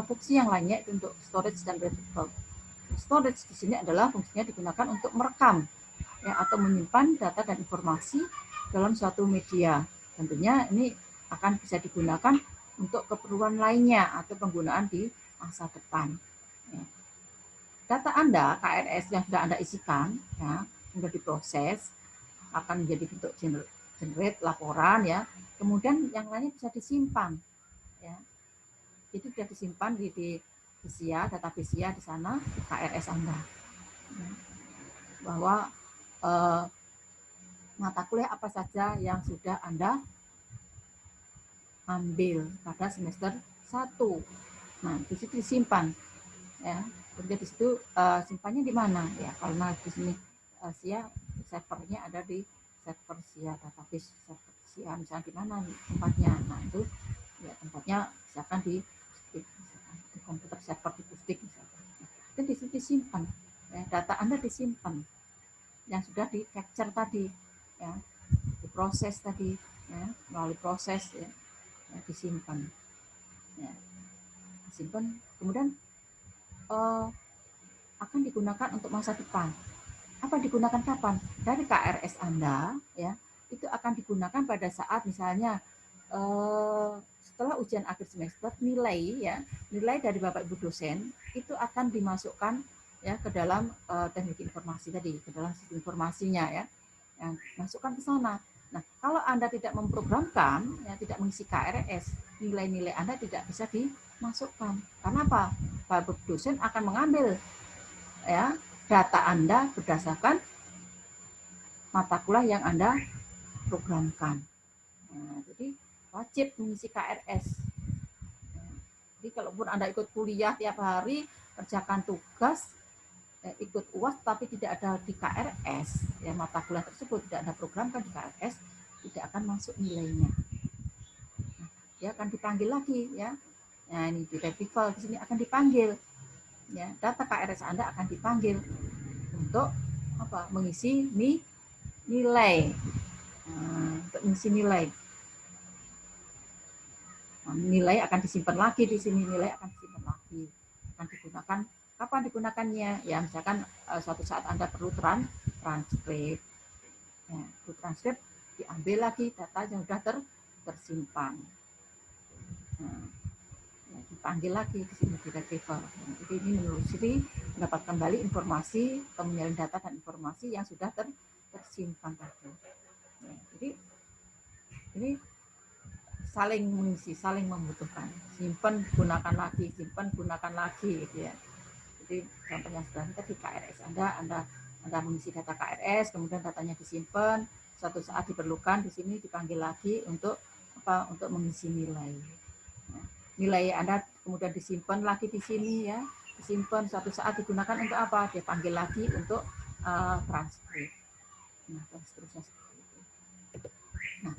fungsi yang lainnya itu untuk storage dan retrieval. Storage di sini adalah fungsinya digunakan untuk merekam ya, atau menyimpan data dan informasi dalam suatu media. Tentunya ini akan bisa digunakan untuk keperluan lainnya atau penggunaan di masa depan. Ya. Data Anda, KRS yang sudah Anda isikan, ya, sudah diproses, akan menjadi bentuk generate laporan ya. Kemudian yang lainnya bisa disimpan. Ya. Itu sudah disimpan di BISIA, data BISIA di sana KRS Anda. Ya. Bahwa mata kuliah apa saja yang sudah Anda ambil pada semester 1. Nah, di situ disimpan, ya. Kemudian di situ simpannya di mana? Ya, karena di sini SIA servernya ada di server SIA database server SIA, misalnya di mana tempatnya. Nah, itu ya tempatnya misalkan di komputer server di Pusdik misalkan. Itu di situ disimpan. Ya, data Anda disimpan yang sudah di capture tadi, ya, diproses tadi, ya, melalui proses, ya, disimpan, ya, disimpan, kemudian akan digunakan untuk masa depan. Apa digunakan kapan? Dari KRS Anda, ya, itu akan digunakan pada saat misalnya setelah ujian akhir semester, nilai dari Bapak Ibu dosen itu akan dimasukkan, ya, ke dalam teknik informasi tadi, ke dalam sistem informasinya, ya, yang masukkan ke sana. Nah, kalau Anda tidak memprogramkan, ya, tidak mengisi KRS, nilai-nilai Anda tidak bisa dimasukkan. Karena apa? Bapak dosen akan mengambil, ya, data Anda berdasarkan mata kuliah yang Anda programkan. Nah, jadi wajib mengisi KRS. Jadi kalaupun Anda ikut kuliah tiap hari, kerjakan tugas, ikut UAS tapi tidak ada di KRS, ya, mata kuliah tersebut tidak ada programkan di KRS, tidak akan masuk nilainya. Nah, dia akan dipanggil lagi, ya. Nah, ini di retrieval di sini akan dipanggil, ya, data KRS Anda akan dipanggil untuk apa? Mengisi nilai. Untuk mengisi nilai. Nah, nilai akan disimpan lagi di sini, nilai akan disimpan lagi, akan digunakan kapan digunakannya, ya, misalkan suatu saat Anda perlu transkrip, ya, perlu transkrip, diambil lagi data yang sudah tersimpan, nah, ya, dipanggil lagi di sini di retrieval. Nah, jadi ini menelusuri, mendapat kembali informasi, penyalinan data dan informasi yang sudah tersimpan tadi. Ya, jadi ini saling mengisi, saling membutuhkan. Simpan, gunakan lagi, simpan, gunakan lagi, gitu ya. Jadi contoh yang sudah tadi KRS Anda mengisi data KRS, kemudian datanya disimpan, suatu saat diperlukan di sini dipanggil lagi untuk apa? Untuk mengisi nilai. Nah, nilai Anda kemudian disimpan lagi di sini, ya, disimpan, suatu saat digunakan untuk apa? Dia panggil lagi untuk transkrip. Nah, dan seterusnya seperti itu. Nah,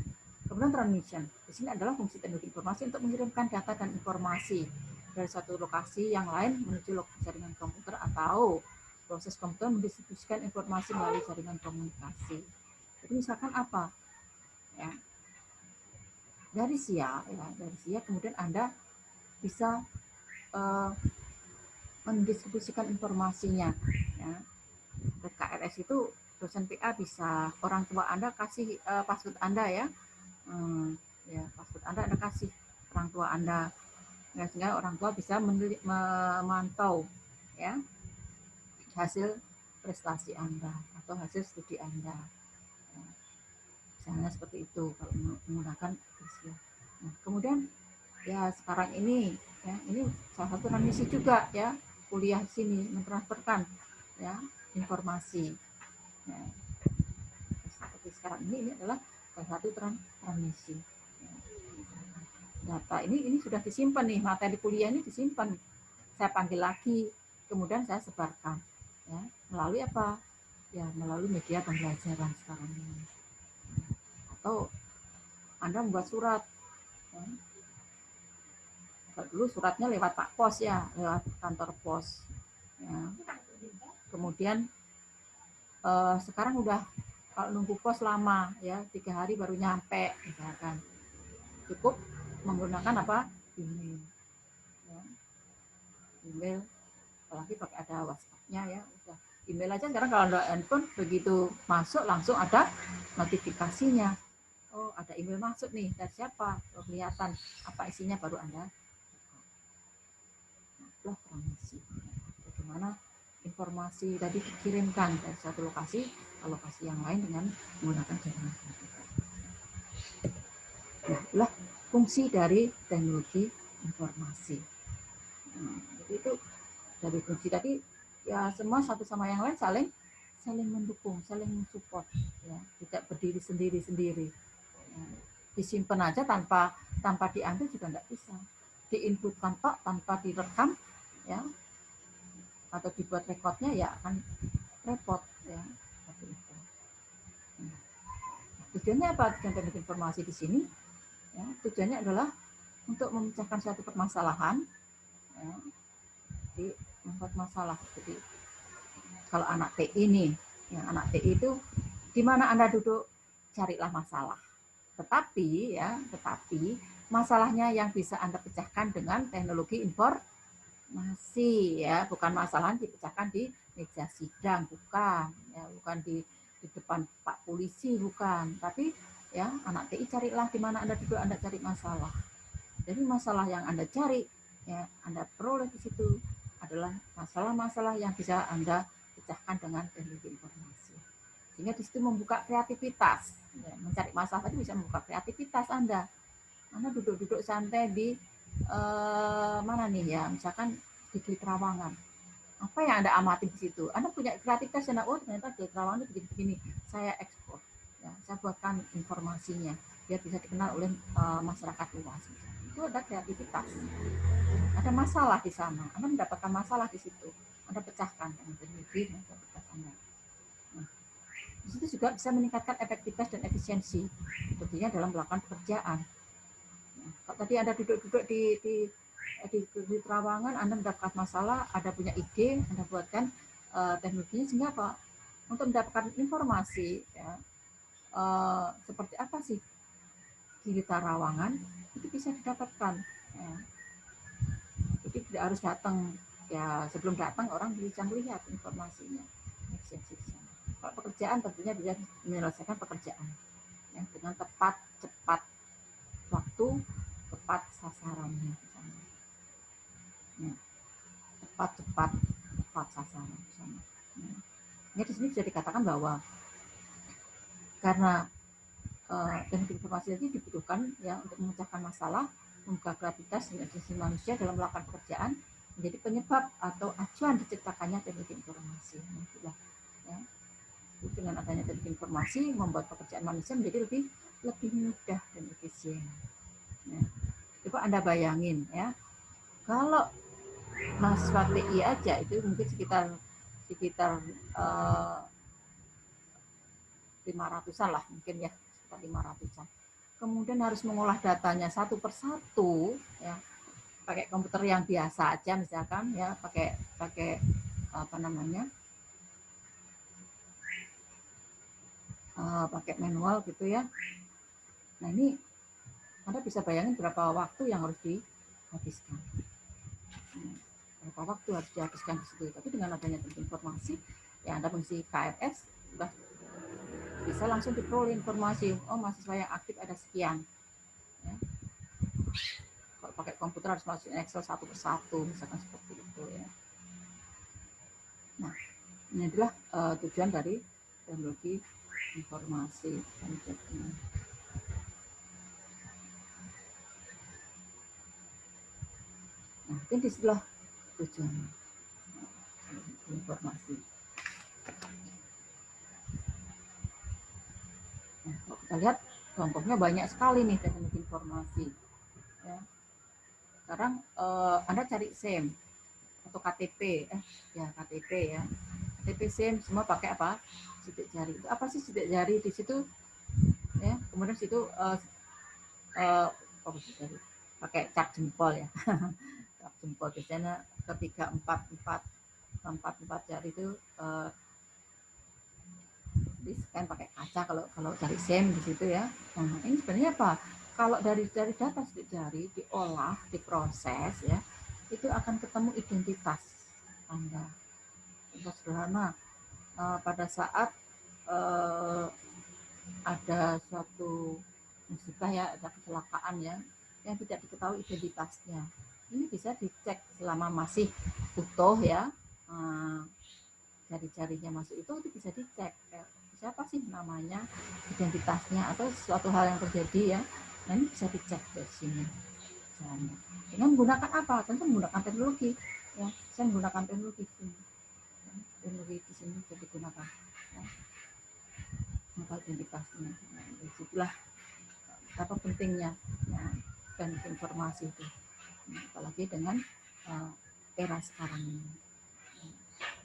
kemudian transmission. Di sini adalah fungsi teknologi informasi untuk mengirimkan data dan informasi dari satu lokasi yang lain menuju jaringan komputer atau proses komputer mendistribusikan informasi melalui jaringan komunikasi. Jadi misalkan apa? Ya, dari SIA kemudian Anda bisa mendistribusikan informasinya, ya. Ke KRS itu dosen PA bisa, orang tua Anda kasih password Anda, ya. Ya, password Anda kasih orang tua Anda, ya, sehingga orang tua bisa memantau, ya, hasil prestasi Anda atau hasil studi Anda, ya. Misalnya seperti itu kalau menggunakan SIA. Nah, kemudian ya sekarang ini, ya, ini salah satu transmisi juga, ya, kuliah di sini mentransferkan, ya, informasi, ya. Seperti sekarang ini adalah salah satu transmisi, ya. Data ini sudah disimpan nih, materi kuliah ini disimpan, saya panggil lagi, kemudian saya sebarkan, ya, melalui apa? Ya, melalui media pembelajaran sekarang ini. Atau Anda membuat surat, ya. Dulu suratnya lewat Pak Pos, ya, lewat kantor pos, ya. Kemudian sekarang udah kalau nunggu pos lama, ya, 3 hari baru nyampe misalkan, cukup menggunakan apa? Email, ya. Email, apalagi pakai ada WhatsApp-nya, ya, udah email aja sekarang. Kalau ada handphone begitu masuk langsung ada notifikasinya, oh ada email masuk nih dari siapa, oh, kelihatan apa isinya, baru Anda transmisi, bagaimana informasi tadi dikirimkan dari satu lokasi ke lokasi yang lain dengan menggunakan jaringan komputer. Nah, itulah fungsi dari teknologi informasi. Nah, jadi itu dari fungsi tadi, ya, semua satu sama yang lain saling mendukung, saling mensupport, ya, tidak berdiri sendiri-sendiri. Ya, disimpan aja tanpa diambil juga nggak bisa. diinputkan tok tanpa direkam ya atau dibuat rekodnya, ya akan repot ya seperti itu. Tujuannya apa teknik informasi di sini? Ya, tujuannya adalah untuk memecahkan suatu permasalahan, ya, jadi membuat masalah. Jadi kalau anak TI nih, ya, anak TI itu di mana Anda duduk carilah masalah. Tetapi masalahnya yang bisa Anda pecahkan dengan teknologi informasi, ya, bukan masalah dipecahkan di meja sidang, bukan, ya, bukan di depan Pak Polisi, bukan. Tapi ya anak TI carilah di mana Anda duduk, Anda cari masalah. Jadi masalah yang Anda cari, ya Anda peroleh di situ adalah masalah-masalah yang bisa Anda pecahkan dengan teknologi informasi. Sehingga di situ membuka kreativitas. Ya, mencari masalah itu bisa membuka kreativitas Anda. Anda duduk-duduk santai di mana nih ya, misalkan di Terawangan. Apa yang Anda amati di situ? Anda punya kreativitas, ya, oh ternyata di Terawangan itu begini-begini. Saya ekspor, ya, saya buatkan informasinya biar bisa dikenal oleh masyarakat luas. Itu ada kreativitas. Ada masalah di sana. Anda mendapatkan masalah di situ. Anda pecahkan dengan teknologi kreativitas Anda. Nah, di situ juga bisa meningkatkan efektivitas dan efisiensi, tentunya dalam melakukan pekerjaan. Nah, kalau tadi Anda duduk-duduk di Terawangan, Anda mendapatkan masalah, Anda punya ide, Anda buatkan teknologinya, sehingga apa? Untuk mendapatkan informasi, ya, seperti apa sih di Terawangan, itu bisa didapatkan. Ya. Jadi tidak harus datang, ya sebelum datang orang bisa melihat informasinya. Kalau pekerjaan tentunya bisa menyelesaikan pekerjaan, ya, dengan tepat, cepat, waktu, tepat sasarannya. Ya, tepat sasaran. Ya, di sini bisa dikatakan bahwa karena teknik informasi tadi dibutuhkan ya untuk memecahkan masalah, membuka kreativitas dan esensi manusia dalam melakukan pekerjaan, menjadi penyebab atau acuan diciptakannya teknik informasi. Nah, itulah, ya. Dengan adanya teknik informasi membuat pekerjaan manusia menjadi lebih mudah dan efisien. Ya. Coba Anda bayangin ya, kalau mahasiswa TI aja itu mungkin sekitar 500-an lah mungkin ya, sekitar 500-an. Kemudian harus mengolah datanya satu persatu, ya, pakai komputer yang biasa aja misalkan, ya, pakai apa namanya, pakai manual gitu ya. Nah ini Anda bisa bayangin berapa waktu yang harus dihabiskan. Berapa waktu harus dihabiskan di situ. Tapi dengan adanya teknik informasi, ya Anda mengisi KRS, sudah bisa langsung diperoleh informasi, oh mahasiswa yang aktif ada sekian. Ya. Kalau pakai komputer harus masukin Excel satu persatu, misalkan seperti itu ya. Nah, ini adalah tujuan dari teknologi informasi. Nah, ini disitulah tujuan informasi. Nah, kalau kita lihat contohnya banyak sekali nih teknologi informasi. Ya. Sekarang Anda cari SIM atau KTP, KTP ya. KTP SIM semua pakai apa? Sidik jari. Itu apa sih sidik jari di situ? Ya, kemudian situ pakai cap jempol ya. Cap jempol biasanya ketiga empat jari itu di scan pakai kaca kalau cari SIM di situ ya. Nah, ini sebenarnya apa? Kalau dari data sidik jari diolah, diproses ya, itu akan ketemu identitas Anda. Contoh sederhana, pada saat ada suatu musibah ya, ada kecelakaan ya, yang tidak diketahui identitasnya. Ini bisa dicek selama masih utuh ya, jari-jarinya masih itu bisa dicek. Siapa sih namanya, identitasnya, atau suatu hal yang terjadi ya. Nah ini bisa dicek dari sini. Dengan menggunakan apa? Tentu menggunakan teknologi. Ya, saya menggunakan teknologi di sini. Teknologi di sini bisa digunakan. Ya. Identitasnya. Nah, disitulah apa pentingnya ya, dan informasi itu. lagi dengan era sekarang ini.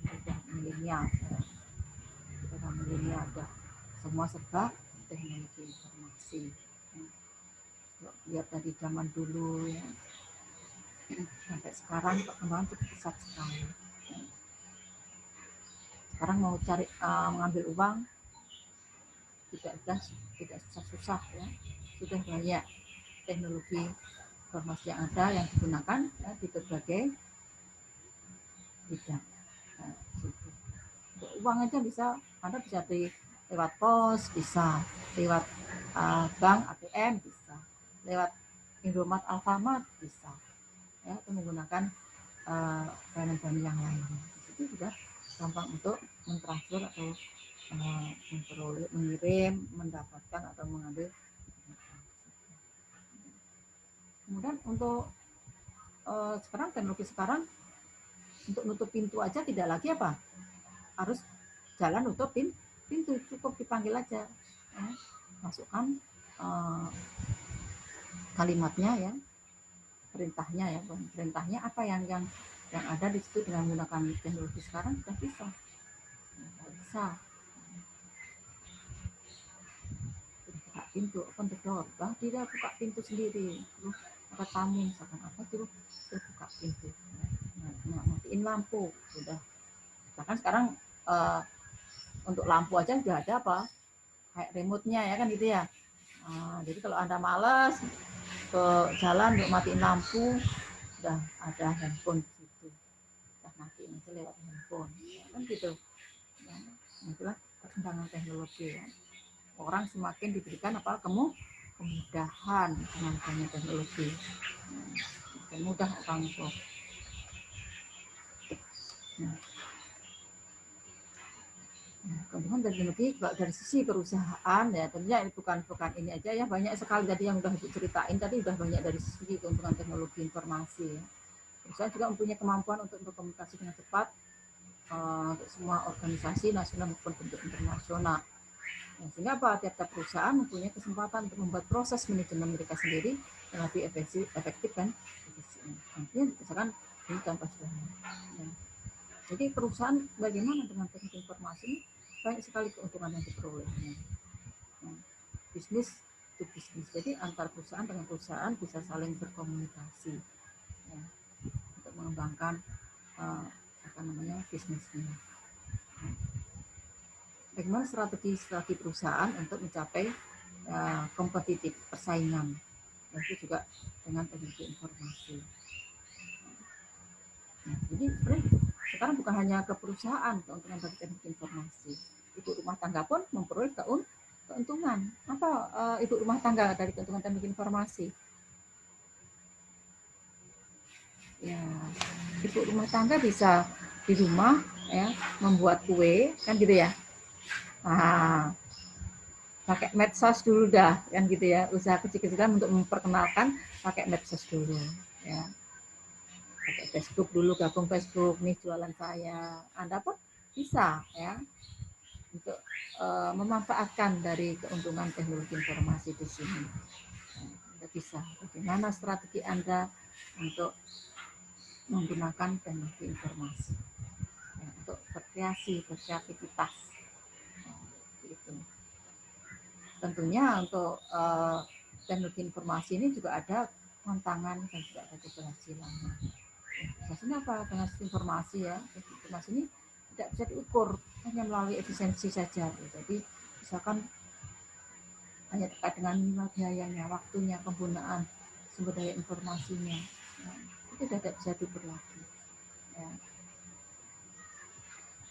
Udah milenial, era milenial udah semua serba teknologi informasi. Lihat dari zaman dulu ya, sampai sekarang perkembangan cukup pesat sekali. Sekarang mau cari mengambil uang tidak susah-susah ya, sudah banyak teknologi informasi yang ada yang digunakan ya, di berbagai bidang. Nah, gitu. Untuk uang aja bisa, Anda bisa lewat pos, bisa lewat bank ATM, bisa lewat Indomaret, Alfamart, bisa ya, atau menggunakan bahan-bahan yang lain. Itu sudah gampang untuk mentransfer atau memperoleh, mengirim, mendapatkan atau mengambil. Kemudian untuk sekarang teknologi sekarang untuk nutup pintu aja tidak lagi apa harus jalan nutup pintu, cukup dipanggil aja ya. Masukkan kalimatnya ya, perintahnya apa yang ada di situ dengan menggunakan teknologi sekarang sudah bisa. Buka pintu, open the door, tidak buka pintu sendiri, terus ada tamu misalkan apa terus buka pintu, matiin lampu sudah. Bahkan sekarang untuk lampu aja sudah ada apa kayak remote-nya ya kan gitu ya. Jadi kalau Anda malas ke jalan untuk matiin lampu, sudah ada handphone di situ, sudah matiin aja lewat handphone ya, kan gitu ya. Itulah perkembangan teknologi ya. Orang semakin diberikan kemudahan dengan adanya teknologi. Dan mudah orang itu. Kemudian teknologi dari sisi perusahaan ya, tentunya bukan ini aja ya, banyak sekali tadi yang udah diceritain tadi, udah banyak dari sisi keuntungan teknologi informasi ya. Perusahaan juga mempunyai kemampuan untuk berkomunikasi dengan cepat untuk semua organisasi nasional maupun bentuk internasional. Nah, sehingga apa? Tiap-tiap perusahaan mempunyai kesempatan untuk membuat proses manajemen mereka sendiri yang lebih efektif dan efisien. Nantinya misalkan ini contoh sederhana. Ya. Jadi perusahaan bagaimana dengan teknik informasi ini banyak sekali keuntungan yang diperoleh. Nah, bisnis to bisnis. Jadi antar perusahaan dengan perusahaan bisa saling berkomunikasi ya, untuk mengembangkan bisnisnya. Bagaimana strategi perusahaan untuk mencapai kompetitif persaingan, dan itu juga dengan teknologi informasi. Nah, jadi sekarang bukan hanya ke perusahaan keuntungan dari teknologi informasi, ibu rumah tangga pun memperoleh keuntungan. Apa ibu rumah tangga dari keuntungan teknologi informasi? Ya, ibu rumah tangga bisa di rumah ya membuat kue kan gitu ya. Pakai medsos dulu dah kan gitu ya, usaha kecil-kecilan untuk memperkenalkan pakai medsos dulu ya, pakai Facebook dulu, gabung Facebook nih jualan saya. Anda pun bisa ya untuk memanfaatkan dari keuntungan teknologi informasi di sini. Anda bisa, bagaimana strategi Anda untuk menggunakan teknologi informasi ya, untuk berkreativitas gitu. Tentunya untuk teknologi informasi ini juga ada tantangan dan juga ada keberhasilan. Hasilnya apa? Dengan informasi ya, informasi ini tidak bisa diukur hanya melalui efisiensi saja. Jadi misalkan hanya terkait dengan biayanya, waktunya, penggunaan sumber daya informasinya, itu tidak bisa diukur lagi. Ya.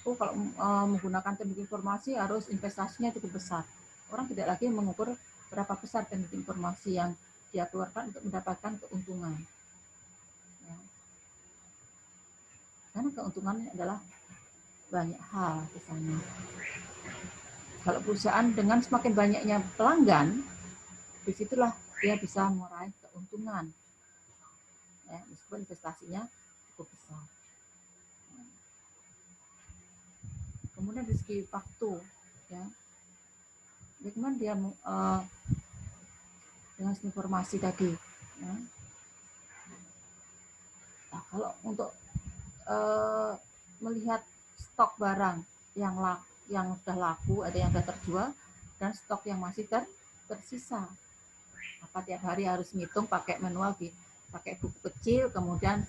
Kalau menggunakan teknologi informasi harus investasinya cukup besar. Orang tidak lagi mengukur berapa besar teknologi informasi yang dia keluarkan untuk mendapatkan keuntungan. Ya. Karena keuntungannya adalah banyak hal di sana. Kalau perusahaan dengan semakin banyaknya pelanggan, disitulah dia bisa meraih keuntungan. Ya, meskipun investasinya cukup besar. Kemudian dari segi waktu, ya, bagaimana dia dengan informasi tadi, ya, kalau untuk melihat stok barang yang sudah laku, ada yang sudah terjual, dan stok yang masih tersisa. Apa tiap hari harus ngitung pakai manual, pakai buku kecil, kemudian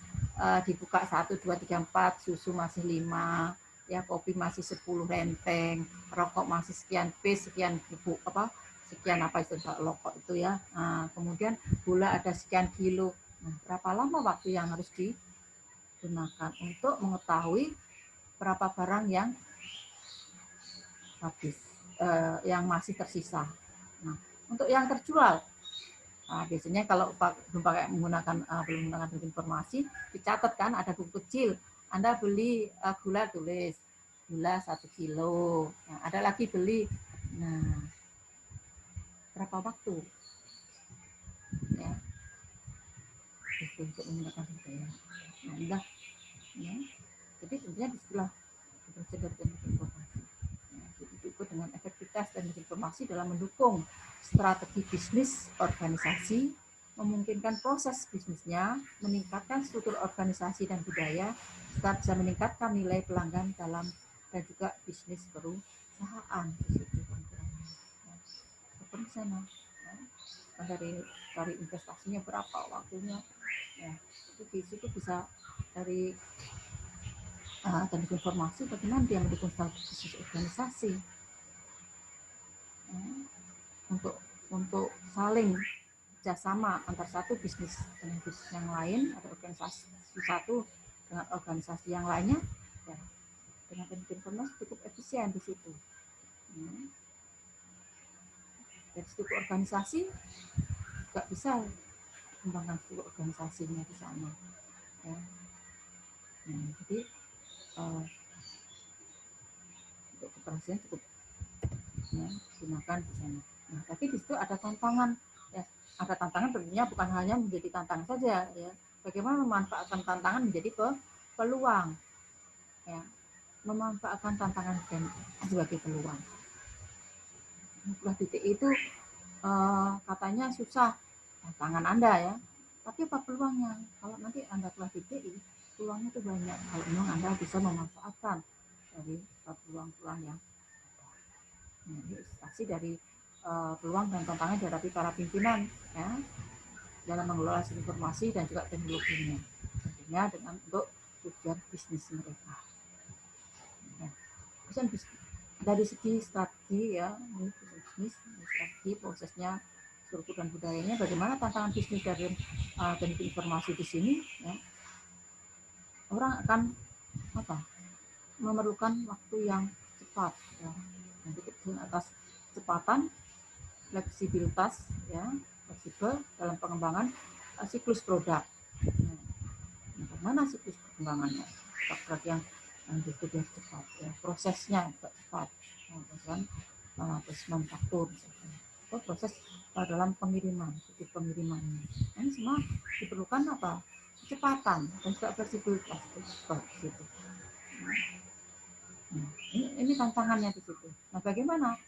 dibuka 1, 2, 3, 4, susu masih 5, ya kopi masih 10 renteng, rokok masih sekian piece, sekian bubuk sekian itu rokok itu ya. Nah, kemudian gula ada sekian kilo. Nah, berapa lama waktu yang harus digunakan untuk mengetahui berapa barang yang habis, yang masih tersisa. Nah, untuk yang terjual, biasanya kalau belum menggunakan informasi, dicatat kan, ada buku kecil. Anda beli gula, tulis gula 1 kilo. Nah, ada lagi beli. Nah, berapa waktu? Ya, untuk menggunakan itu ya. Nah, udah. Ya. Jadi sebenarnya disitulah belajar dari informasi. Nah, jadi ikut dengan efektivitas dan informasi dalam mendukung strategi bisnis organisasi, memungkinkan proses bisnisnya, meningkatkan struktur organisasi dan budaya, serta bisa meningkatkan nilai pelanggan dalam dan juga bisnis perusahaan. Seperti sana, dari investasinya berapa waktunya, ya, itu di situ bisa dari teknik informasi bagaimana dia mendukung strategi organisasi untuk saling kerjasama antar satu bisnis dengan bisnis yang lain atau organisasi satu dengan organisasi yang lainnya, ya, dengan teknik informasi cukup efisien di situ. Dari struktur organisasi nggak bisa kembangkan struktur organisasinya di sana, ya. Nah, jadi untuk keberhasilan cukup, ya, gunakan di sana. Nah, tapi di situ ada tantangan, ya. Ada tantangan tentunya bukan hanya menjadi tantangan saja, ya. Bagaimana memanfaatkan tantangan menjadi peluang, ya. Memanfaatkan tantangan sebagai peluang. Setelah titik itu katanya susah, tantangan Anda ya. Tapi apa peluangnya? Kalau nanti Anda telah titik, peluangnya itu banyak. Kalau memang Anda bisa memanfaatkan dari peluang-peluang yang ada. Nah, ini ilustrasi dari peluang dan tantangan dihadapi para pimpinan, ya, dalam mengelola informasi dan juga teknologinya, tentunya dengan untuk tujuan bisnis mereka. Ya. Dari segi strategi, ya, ini bisnis, strategi prosesnya, struktur dan budayanya, bagaimana tantangan bisnis dari teknik informasi di sini, ya. Orang akan memerlukan waktu yang cepat, ya. Nanti atas kecepatan, fleksibilitas, ya, fleksibel dalam pengembangan siklus produk. Nah, bagaimana siklus perkembangannya? Produk yang juga cepat, ya, prosesnya juga cepat, misalkan proses manufaktur, atau proses dalam pengiriman, pengirimannya. Ini semua diperlukan apa? Kecepatan dan juga fleksibilitas di situ. Nah, ini tantangannya di situ. Nah, bagaimana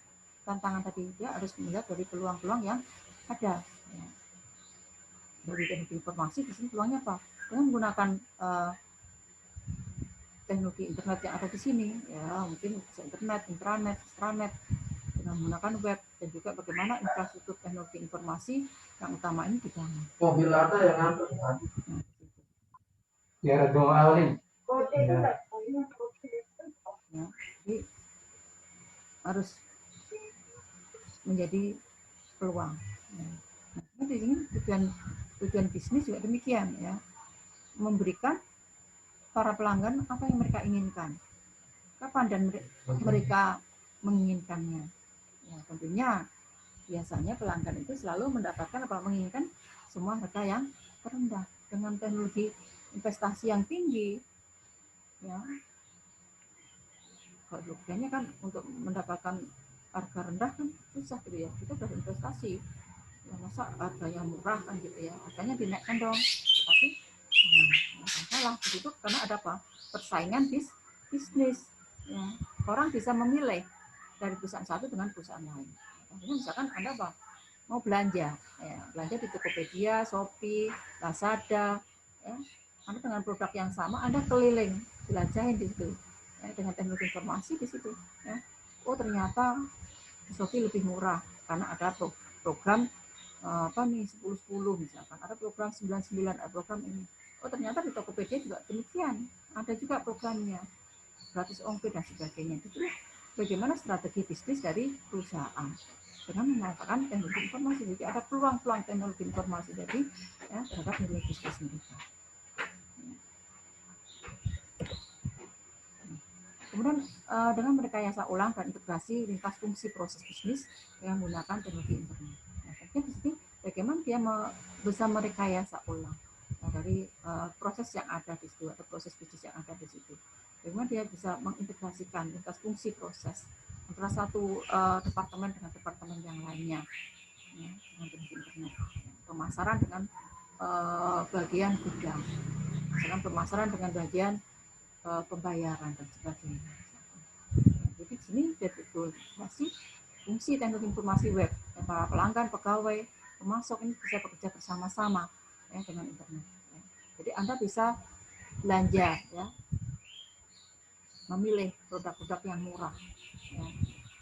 tantangan tadi? Dia harus melihat dari peluang-peluang yang ada. Ya. Dari teknik informasi di sini peluangnya apa? Dengan menggunakan teknologi internet yang ada di sini, ya, mungkin bisa internet, intranet, extranet, dengan menggunakan web, dan juga bagaimana infrastruktur teknologi informasi yang utama ini dibangun.
Mobil ada yang ngantuk. Ya, dua alin.
Ya, jadi harus menjadi peluang. Ya. Nah, di sini tujuan bisnis juga demikian, ya, memberikan para pelanggan apa yang mereka inginkan, kapan dan mereka menginginkannya. Ya, tentunya biasanya pelanggan itu selalu mendapatkan apa, menginginkan semua harga yang terendah dengan teknologi investasi yang tinggi, ya. Kalau dulunya kan untuk mendapatkan harga rendah kan susah gitu ya, kita sudah investasi, ya, masa harga yang murah kan gitu ya, harganya dinaikkan dong. Tapi salah begitu karena ada apa, persaingan bisnis, ya. Orang bisa memilih dari perusahaan satu dengan perusahaan lain. Misalkan Anda apa, mau belanja, ya, belanja di Tokopedia, Shopee, Lazada, ya, Anda dengan produk yang sama, Anda keliling, jelajahin di situ. Ya, dengan teknologi informasi di situ. Ya. Oh ternyata Shopee lebih murah karena ada program apa nih 10-10 misalkan, ada program 99, ada program ini. Oh ternyata di Tokopedia juga demikian, ada juga programnya gratis ongkir dan sebagainya. Itu bagaimana strategi bisnis dari perusahaan dengan menggunakan teknologi informasi. Jadi ada peluang-peluang teknologi informasi jadi ya, terhadap nilai bisnis mereka. Kemudian dengan merekayasa ulang dan integrasi lintas fungsi proses bisnis dengan menggunakan teknologi internet. Nah, tentunya di sini bagaimana dia bisa merekayasa ulang dari proses yang ada di situ atau proses bisnis yang ada di situ. Bagaimana dia bisa mengintegrasikan lintas fungsi proses antara satu departemen dengan departemen yang lainnya, ya, dengan teknologi internet. Pemasaran dengan bagian gudang, misalkan pemasaran dengan bagian pembayaran dan sebagainya. Jadi di sini masih fungsi teknologi informasi web, para pelanggan, pegawai, pemasok ini bisa bekerja bersama-sama ya, dengan internet. Ya. Jadi Anda bisa belanja, ya, memilih produk-produk yang murah. Ya.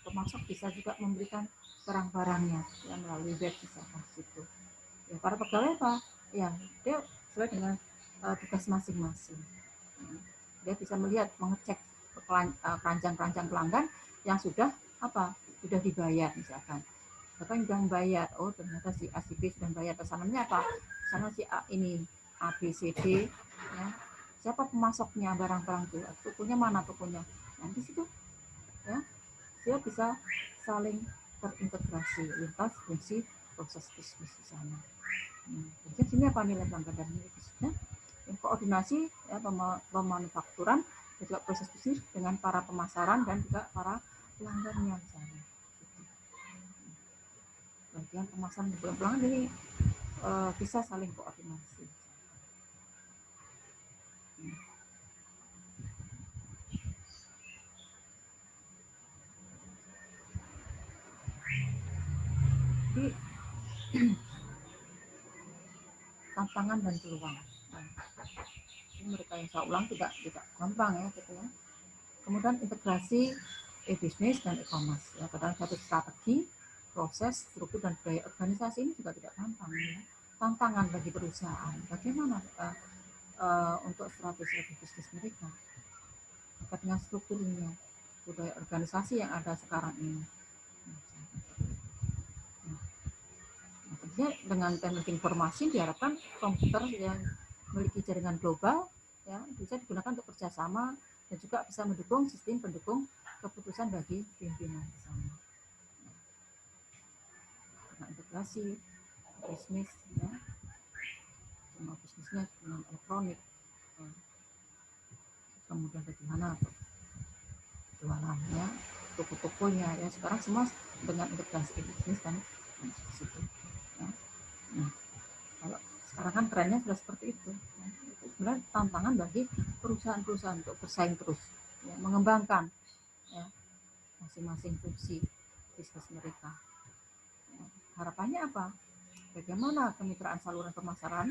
Pemasok bisa juga memberikan barang-barangnya ya, melalui web misalkan situ. Ya, para pegawai apa? Ya, dia sesuai dengan tugas masing-masing. Ya. Dia bisa melihat, mengecek keranjang-keranjang pelanggan yang sudah sudah dibayar misalkan. Bahkan sudah membayar, oh ternyata si A si B sudah membayar pesanannya apa? Pesanan si A ini A B C D, ya. Siapa pemasoknya barang-barang itu? Tokonya mana tokonya? Nah di situ, ya, dia bisa saling terintegrasi lintas fungsi proses bisnis di sana. Jadi sini apa nilai pelanggan dan nilai bisnisnya? Yang koordinasi ya, pemanufakturan dan juga proses bisnis dengan para pemasaran dan juga para pelanggannya misalnya. Bagian pemasaran dan pelanggan ini bisa saling koordinasi. Jadi tantangan dan peluang. Merekayasa ulang tidak gampang ya gitu ya. Kemudian integrasi e-bisnis dan e-commerce ya, pada satu strategi, proses, struktur dan budaya organisasi ini juga tidak gampang ya. Tantangan bagi perusahaan. Bagaimana untuk strategi bisnis mereka terkait dengan strukturnya, budaya organisasi yang ada sekarang ini. Tentunya dengan teknologi informasi diharapkan komputer yang memiliki jaringan global ya bisa digunakan untuk kerjasama dan juga bisa mendukung sistem pendukung keputusan bagi pimpinan di sana. Dengan integrasi bisnis ya, semua bisnisnya dengan elektronik, kemudian bagaimana jualannya, toko-tokonya ya sekarang semua dengan integrasi bisnis kan di situ. Ya. Nah, kalau sekarang kan trennya sudah seperti itu. Ya. Itu sebenarnya tantangan bagi perusahaan-perusahaan untuk bersaing terus, ya, mengembangkan ya, masing-masing fungsi bisnis mereka. Ya. Harapannya apa? Bagaimana kemitraan saluran pemasaran?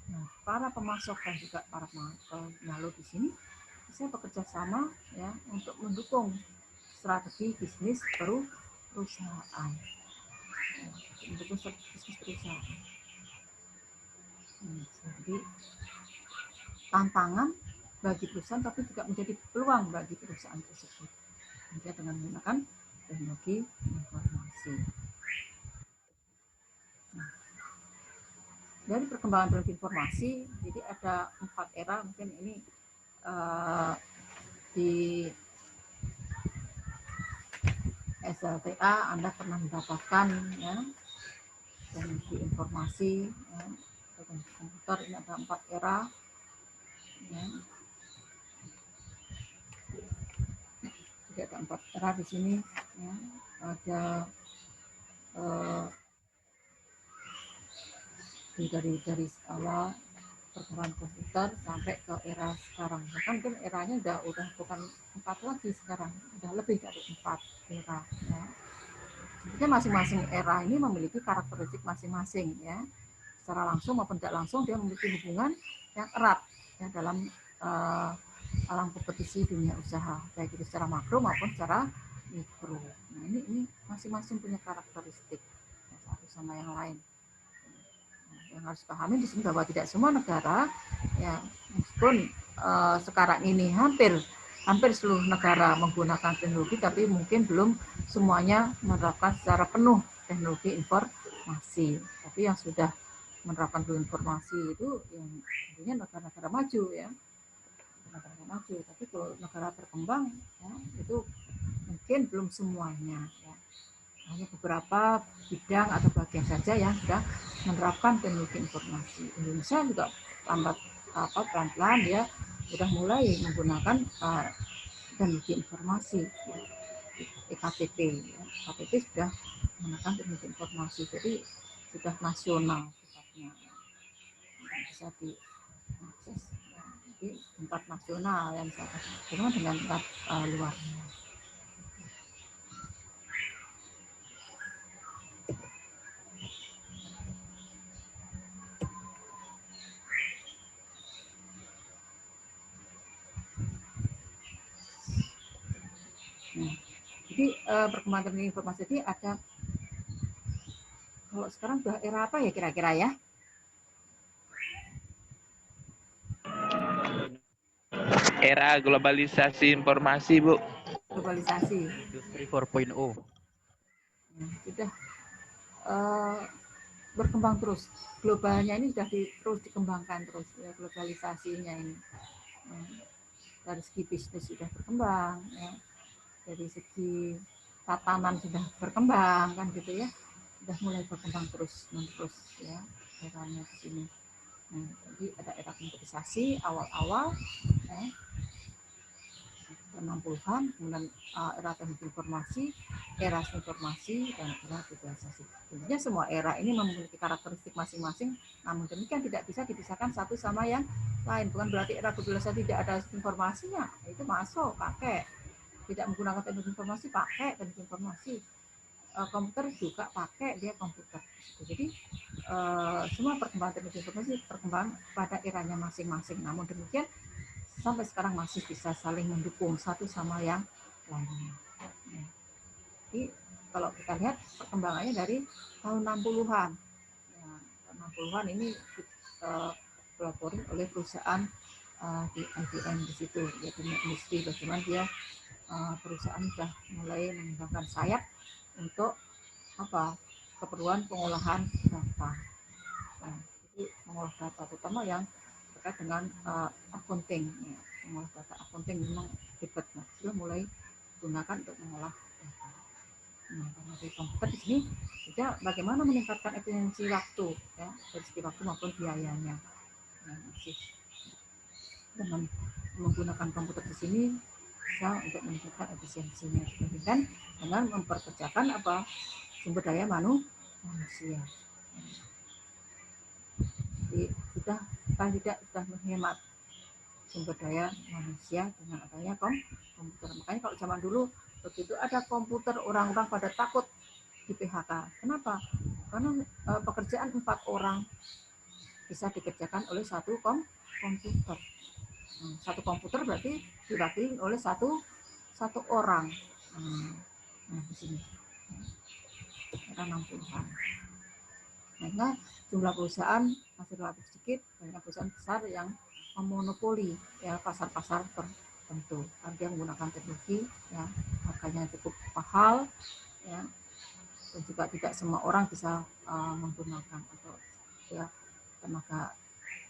Nah, para pemasok dan juga para penyalur di sini bisa bekerja sama ya untuk mendukung strategi bisnis perusahaan. Ya, mendukung strategi bisnis perusahaan. Jadi tantangan bagi perusahaan tapi juga menjadi peluang bagi perusahaan tersebut dengan menggunakan teknologi informasi. Nah, dari perkembangan teknologi informasi, jadi ada 4 era mungkin ini di SLTA Anda pernah mendapatkan ya teknologi informasi ya, teknologi komputer ini ada 4 era ya. Jadi ada 4 era di sini ya. Ada dari awal perkembangan komputer sampai ke era sekarang. Bahkan kan eranya udah bukan 4 lagi sekarang, udah lebih dari 4 era ya. Jadi masing-masing era ini memiliki karakteristik masing-masing ya. Secara langsung maupun tidak langsung dia memiliki hubungan yang erat ya dalam alam kompetisi dunia usaha, baik itu secara makro maupun secara mikro. Nah, ini masing-masing punya karakteristik satu sama yang lain. Nah, yang harus pahami di sini bahwa tidak semua negara, ya meskipun sekarang ini hampir seluruh negara menggunakan teknologi, tapi mungkin belum semuanya menerapkan secara penuh teknologi informasi. Tapi yang sudah menerapkan informasi itu yang tentunya negara-negara maju, ya negara maju. Tapi kalau negara berkembang, ya, itu mungkin belum semuanya, ya. Hanya beberapa bidang atau bagian saja yang sudah menerapkan teknologi informasi. Indonesia juga pelan-pelan ya sudah mulai menggunakan teknologi informasi, ya. EKTP, ya. EKTP sudah menggunakan teknologi informasi, jadi sudah nasional sifatnya, bisa diakses di tempat nasional yang misalkan dengan tempat luarnya. Nah, jadi perkembangan teknologi informasi ini ada, kalau sekarang sudah era apa ya kira-kira ya?
Era globalisasi informasi, Bu.
Globalisasi.
Industri 4.0.
Sudah berkembang terus. Globalnya ini sudah terus dikembangkan terus, ya, globalisasinya ini. Dari segi bisnis sudah berkembang, ya. Dari segi tatanan sudah berkembang, kan gitu ya. Sudah mulai berkembang terus menerus, ya, eranya di sini. Nah, jadi ada era komputerisasi awal-awal, ya, 60-an, kemudian era teknologi informasi, era informasi, dan era globalisasi. Tentunya semua era ini memiliki karakteristik masing-masing, namun demikian tidak bisa dipisahkan satu sama yang lain. Bukan berarti era globalisasi tidak ada informasinya, itu masuk, pakai. Tidak menggunakan teknologi informasi, pakai teknologi informasi. Komputer juga pakai dia komputer. Jadi semua perkembangan teknologi informasi berkembang pada eranya masing-masing. Namun demikian sampai sekarang masih bisa saling mendukung satu sama yang lainnya. Jadi kalau kita lihat perkembangannya dari tahun 60-an. Ya, tahun 60-an ini dipelopori oleh perusahaan di IBM di situ, yaitu industri, bagaimana dia perusahaan sudah mulai mengembangkan sayap untuk keperluan pengolahan data. Nah, jadi mengolah data terutama yang terkait dengan accounting, ya. Mengolah data accounting memang ribet, nah, sudah mulai digunakan untuk mengolah data. Nah, karena di komputer di sini juga bagaimana meningkatkan efisiensi waktu, ya, dari segi waktu maupun biayanya. Nah, masih dengan menggunakan komputer di sini bisa untuk meningkatkan efisiensinya dibandingkan dengan memperkerjakan sumber daya manusia. Jadi sudah paling tidak sudah menghemat sumber daya manusia dengan adanya komputer. Makanya kalau zaman dulu begitu ada komputer, orang-orang pada takut di PHK. Kenapa? Karena pekerjaan 4 orang bisa dikerjakan oleh satu komputer. Satu komputer berarti diwakili oleh satu orang. Nah, di sini era 60-an. Nah, jumlah perusahaan masih relatif sedikit, banyak perusahaan besar yang memonopoli, ya, pasar-pasar tertentu. Karena dia menggunakan teknologi, ya, harganya cukup mahal, ya, dan juga tidak semua orang bisa menggunakan, atau ya tenaga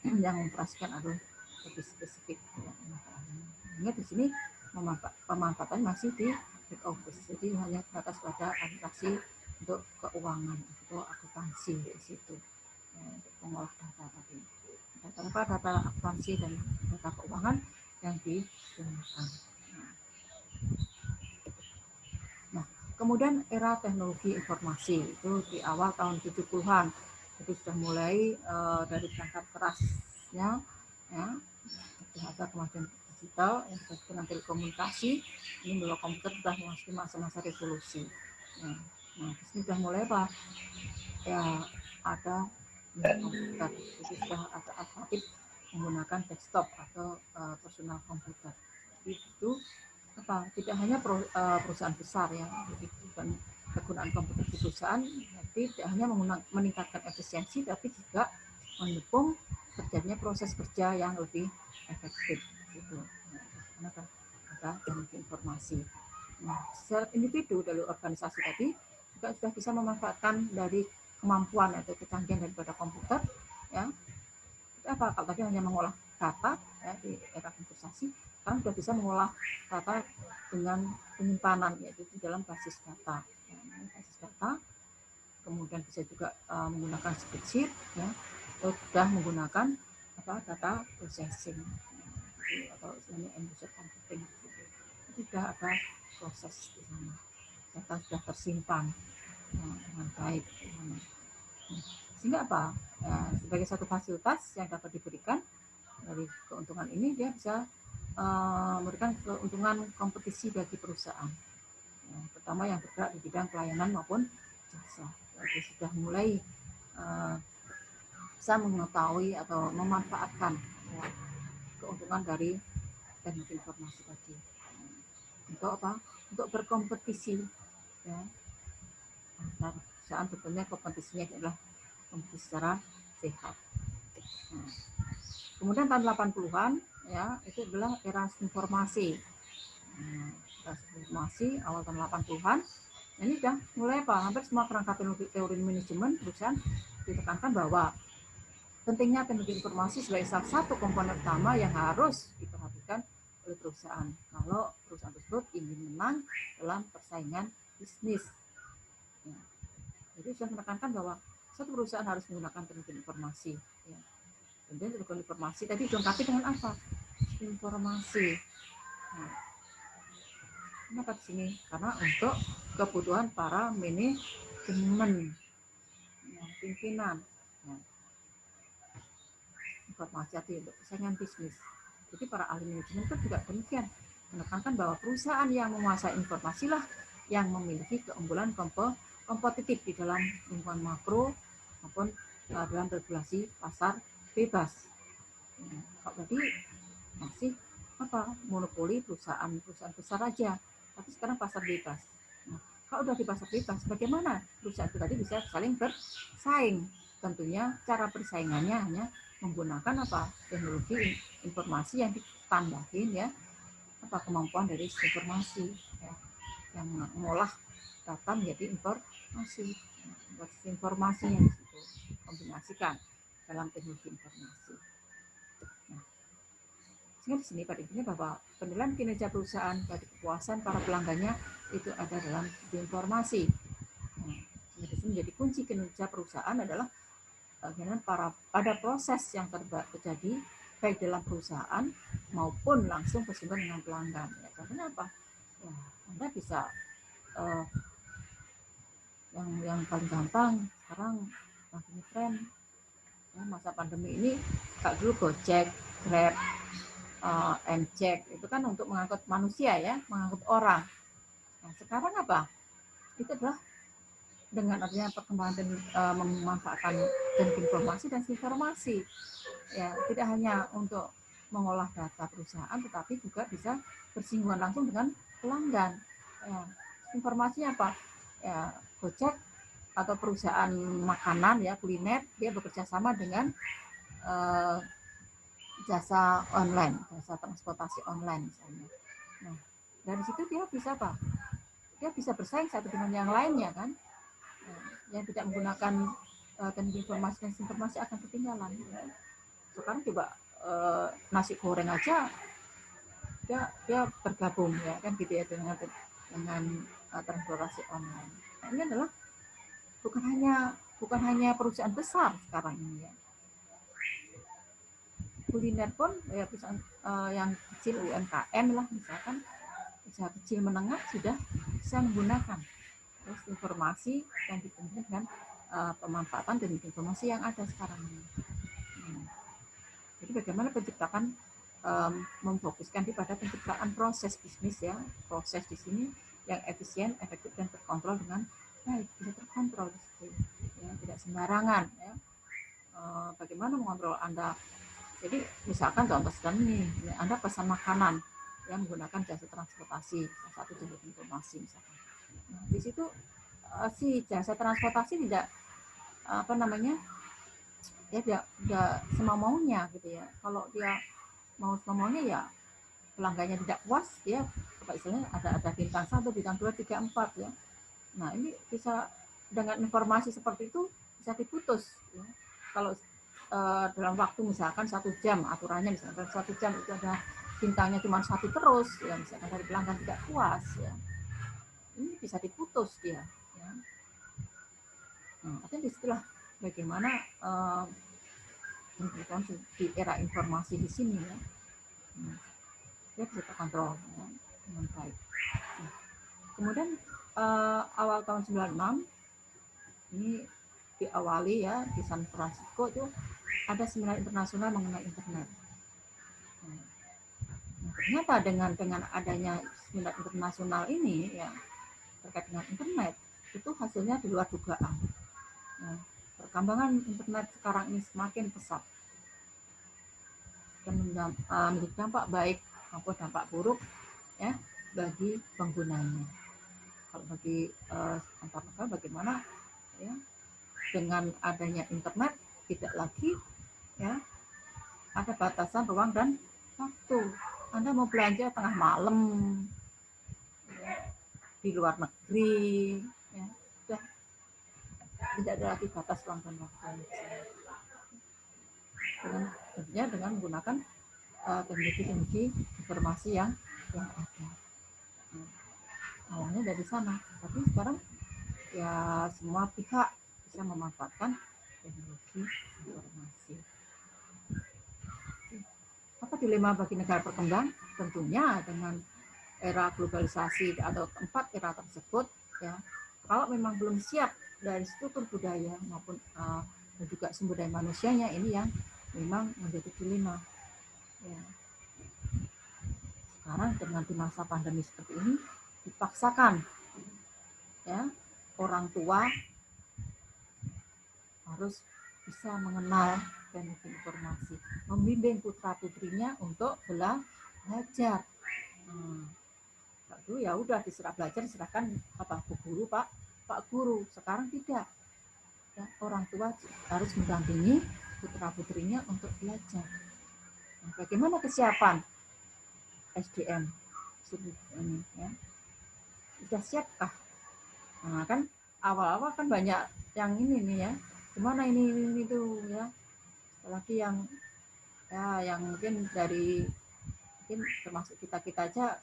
yang mengoperasikan atau lebih spesifik, ya, hanya di sini pemanfaatan masih di back office, jadi hanya batas pada aplikasi untuk keuangan atau akuntansi di situ, ya, untuk mengolah data tadi. Data akuntansi dan data keuangan yang digunakan. Nah, kemudian era teknologi informasi itu di awal tahun 70-an, itu sudah mulai dari perangkat kerasnya, ya, ada kemajuan digital yang berkaitan dengan telekomunikasi. Ini bahwa komputer sudah memasuki masa-masa revolusi. Nah, di sini sudah mulai ya ada komputer, jadi sudah ada alternatif menggunakan desktop atau personal komputer. Itu apa? Tidak hanya perusahaan besar ya, jadi bukan penggunaan komputer di perusahaan, tapi tidak hanya meningkatkan efisiensi, tapi juga mendukung terjadinya proses kerja yang lebih efektif. Gitu. Karena ada teknologi informasi. Nah, secara individu dari organisasi tadi juga sudah bisa memanfaatkan dari kemampuan atau kecanggihan daripada komputer, ya. Itu apa? Kalau tadi hanya mengolah data ya, di era investasi, sekarang sudah bisa mengolah data dengan penyimpanan, yaitu di dalam basis data. Ya, basis data, kemudian bisa juga menggunakan spreadsheet, ya, atau sudah menggunakan data processing atau istilahnya end user computing. Gitu. Itu sudah ada proses di sana. Data sudah tersimpan dengan baik. Sehingga apa? Ya, sebagai satu fasilitas yang dapat diberikan dari keuntungan ini, dia bisa memberikan keuntungan kompetisi bagi perusahaan. Ya, pertama yang bergerak di bidang pelayanan maupun jasa. Jadi sudah mulai bisa mengetahui atau memanfaatkan ya, keuntungan dari teknologi informasi tadi. Untuk apa? Untuk berkompetisi. Ya. Antar perusahaan tentunya kompetisinya adalah kompetisi secara sehat. Nah, kemudian tahun 80-an ya, itu adalah era informasi. Nah, era informasi awal tahun 80-an. Ini sudah mulai hampir semua perangkat teori manajemen perusahaan ditekankan bahwa pentingnya teknologi informasi sebagai salah satu komponen utama yang harus diperhatikan oleh perusahaan kalau perusahaan tersebut ingin menang dalam persaingan bisnis. Ya. Jadi sudah menekankan bahwa satu perusahaan harus menggunakan teknologi informasi. Ya. Kemudian teknologi informasi tadi dilengkapi dengan apa? Informasi. Nah, kenapa di sini? Karena untuk kebutuhan para manajemen, ya, pimpinan. Ya. Informasi tadi untuk persaingan bisnis. Jadi para ahli manajemen itu juga demikian, menekankan bahwa perusahaan yang menguasai informasi lah yang memiliki keunggulan kompetitif di dalam lingkungan makro maupun dalam regulasi pasar bebas. Ya, kalau tadi masih monopoli perusahaan besar aja, tapi sekarang pasar bebas. Nah, kalau udah di pasar bebas, bagaimana perusahaan itu tadi bisa saling bersaing? Tentunya cara persaingannya hanya menggunakan teknologi informasi yang ditambahin ya, kemampuan dari informasi ya, yang mengolah data menjadi informasi yang dikombinasikan dalam teknologi informasi. Nah, sehingga di sini pada intinya bahwa penilaian kinerja perusahaan dari kepuasan para pelanggannya itu ada dalam informasi. Nah, di sini menjadi kunci kinerja perusahaan adalah pada proses yang terjadi baik dalam perusahaan maupun langsung bersinggungan dengan pelanggan. Ya, contohnya apa? Ya, Anda bisa yang paling gampang sekarang lagi tren ya, masa pandemi ini, kayak dulu Gojek, Grab, Mcek itu kan untuk mengangkut manusia ya, mengangkut orang. Nah, sekarang apa? Itu adalah dengan adanya perkembangan memanfaatkan informasi dan informasi ya, tidak hanya untuk mengolah data perusahaan tetapi juga bisa bersinggungan langsung dengan pelanggan ya. Informasinya apa ya, Gojek atau perusahaan makanan ya, kuliner, dia bekerja sama dengan jasa online, jasa transportasi online misalnya. Nah, dari situ dia bisa dia bisa bersaing satu dengan yang lainnya kan. Yang tidak menggunakan teknologi informasi dan informasi akan ketinggalan. Sekarang coba nasi goreng aja dia bergabung ya kan gitu ya dengan transportasi online. Nah, ini adalah bukan hanya perusahaan besar sekarang ini ya. Kuliner pun ya perusahaan yang kecil UMKM lah misalkan, usaha kecil menengah sudah bisa menggunakan terus informasi yang ditempuh dengan pemanfaatan dan informasi yang ada sekarang ini. Jadi bagaimana penciptakan memfokuskan pada penciptaan proses bisnis ya, proses di sini yang efisien, efektif dan terkontrol dengan baik, bisa terkontrol ya, tidak sembarangan ya. Bagaimana mengontrol Anda Jadi misalkan contoh nih, Anda pesan makanan yang menggunakan jasa transportasi, salah satu jalur informasi misalkan. Nah, di situ si jasa transportasi tidak apa namanya, ya tidak semau-maunya gitu ya. Kalau dia mau semau-maunya ya pelanggannya tidak puas, dia apa istilahnya ada bintang 1, bintang 2, 3, 4 ya. Nah, ini bisa dengan informasi seperti itu bisa diputus ya. Kalau dalam waktu misalkan 1 jam, aturannya misalkan 1 jam itu ada bintangnya cuma 1 terus ya, misalkan dari pelanggan tidak puas ya, ini bisa diputus dia ya. Nah, artinya disitulah bagaimana di era informasi di sini ya, dia bisa terkontrol ya, dengan baik. Nah, kemudian awal tahun 96 ini diawali ya di San Francisco itu ada seminar internasional mengenai internet. Nah, ternyata dengan adanya seminar internasional ini ya terkait dengan internet itu hasilnya di luar dugaan. Nah, perkembangan internet sekarang ini semakin pesat dan menjadi dampak baik maupun dampak buruk ya bagi penggunanya. Kalau bagi antar negara bagaimana ya, dengan adanya internet tidak lagi ya ada batasan ruang dan waktu. Anda mau belanja tengah malam ya, di luar negeri ya, sudah tidak ada lagi batas ruang dan waktu. Tentunya dengan menggunakan teknologi informasi yang ada. Awalnya dari sana, tapi sekarang ya semua pihak bisa memanfaatkan teknologi informasi. Apa dilema bagi negara berkembang? Tentunya dengan era globalisasi atau 4 era tersebut ya, kalau memang belum siap dari struktur budaya maupun dan juga sumber daya manusianya, ini yang memang menjadi dilema ya. Sekarang dengan di masa pandemi seperti ini dipaksakan ya orang tua harus bisa mengenal teknologi informasi, membimbing putra putrinya untuk belajar. Dulu ya udah diserah belajar, diserahkan apa bu guru pak guru. Sekarang tidak ya, orang tua harus mendampingi putra putrinya untuk belajar. Nah, bagaimana kesiapan SDM ini ya, sudah siapkah? Nah, kan awal-awal kan banyak yang ini nih ya, gimana ini itu ya, apalagi yang ya yang mungkin dari mungkin termasuk kita aja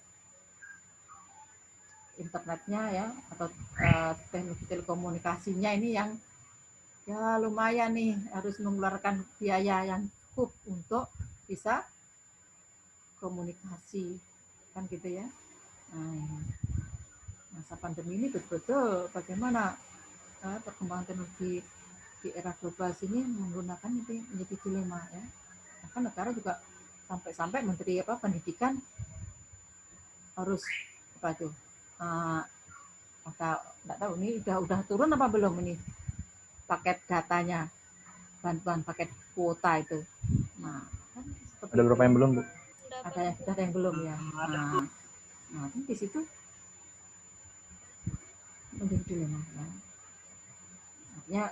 internetnya ya atau teknologi telekomunikasinya ini yang ya lumayan nih harus mengeluarkan biaya yang cukup untuk bisa komunikasi kan gitu ya. Nah, masa pandemi ini betul-betul bagaimana perkembangan teknologi di era global ini menggunakan itu menjadi dilema ya. Bahkan negara juga sampai menteri pendidikan harus apa itu atau nggak tahu ini udah turun apa belum ini paket datanya, bantuan paket kuota itu. Nah, kan
Ada beberapa yang belum, Bu?
Ada yang sudah, ada yang belum ya. Nah di situ menjadi dilema. Ya. Artinya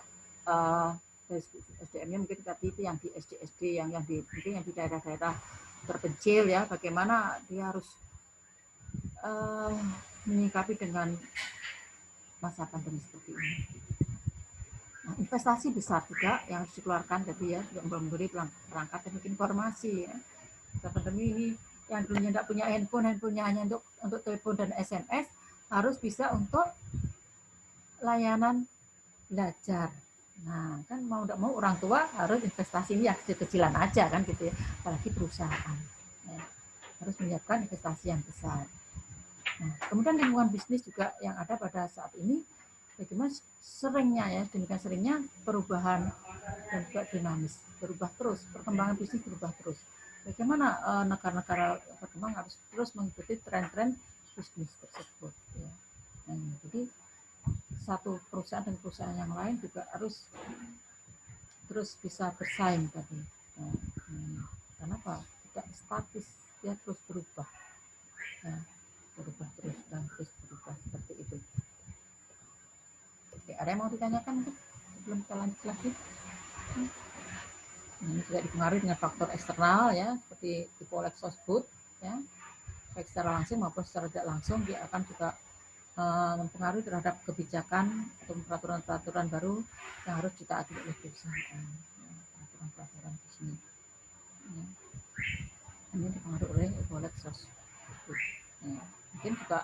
dari SDM-nya mungkin tadi itu yang di SD yang mungkin yang di daerah-daerah terpencil ya, bagaimana dia harus menyikapi dengan masa pandemi seperti ini. Nah, investasi besar juga yang harus dikeluarkan tadi ya, untuk memberi perangkat teknik informasi ya. Masa pandemi ini yang dulunya tidak punya handphonenya hanya untuk telepon dan SMS, harus bisa untuk layanan belajar. Nah, kan mau tidak mau orang tua harus investasi ini yang kecil-kecilan aja kan gitu ya, apalagi perusahaan ya, harus menyiapkan investasi yang besar. Nah, kemudian lingkungan bisnis juga yang ada pada saat ini, bagaimana seringnya ya, demikian seringnya perubahan dan juga dinamis, berubah terus, perkembangan bisnis berubah terus. Bagaimana negara-negara berkembang harus terus mengikuti tren-tren bisnis tersebut. Ya. Nah, jadi satu perusahaan dan perusahaan yang lain juga harus terus bisa bersaing tadi. Nah, apa? Tidak statis, dia terus berubah. Ya, berubah terus dan terus berubah seperti itu. Oke, ada yang mau ditanyakan mungkin sebelum kita lanjut lagi? Ini juga dipengaruhi dengan faktor eksternal ya, seperti Ipolek Sosbud ya, baik secara langsung maupun secara tidak langsung dia akan juga mempengaruhi terhadap kebijakan atau peraturan-peraturan baru yang harus ditaati oleh perusahaan. Ya, peraturan-peraturan di sini. Ya. Ini dipengaruhi oleh Ipolek Sosbud. Ya. Mungkin juga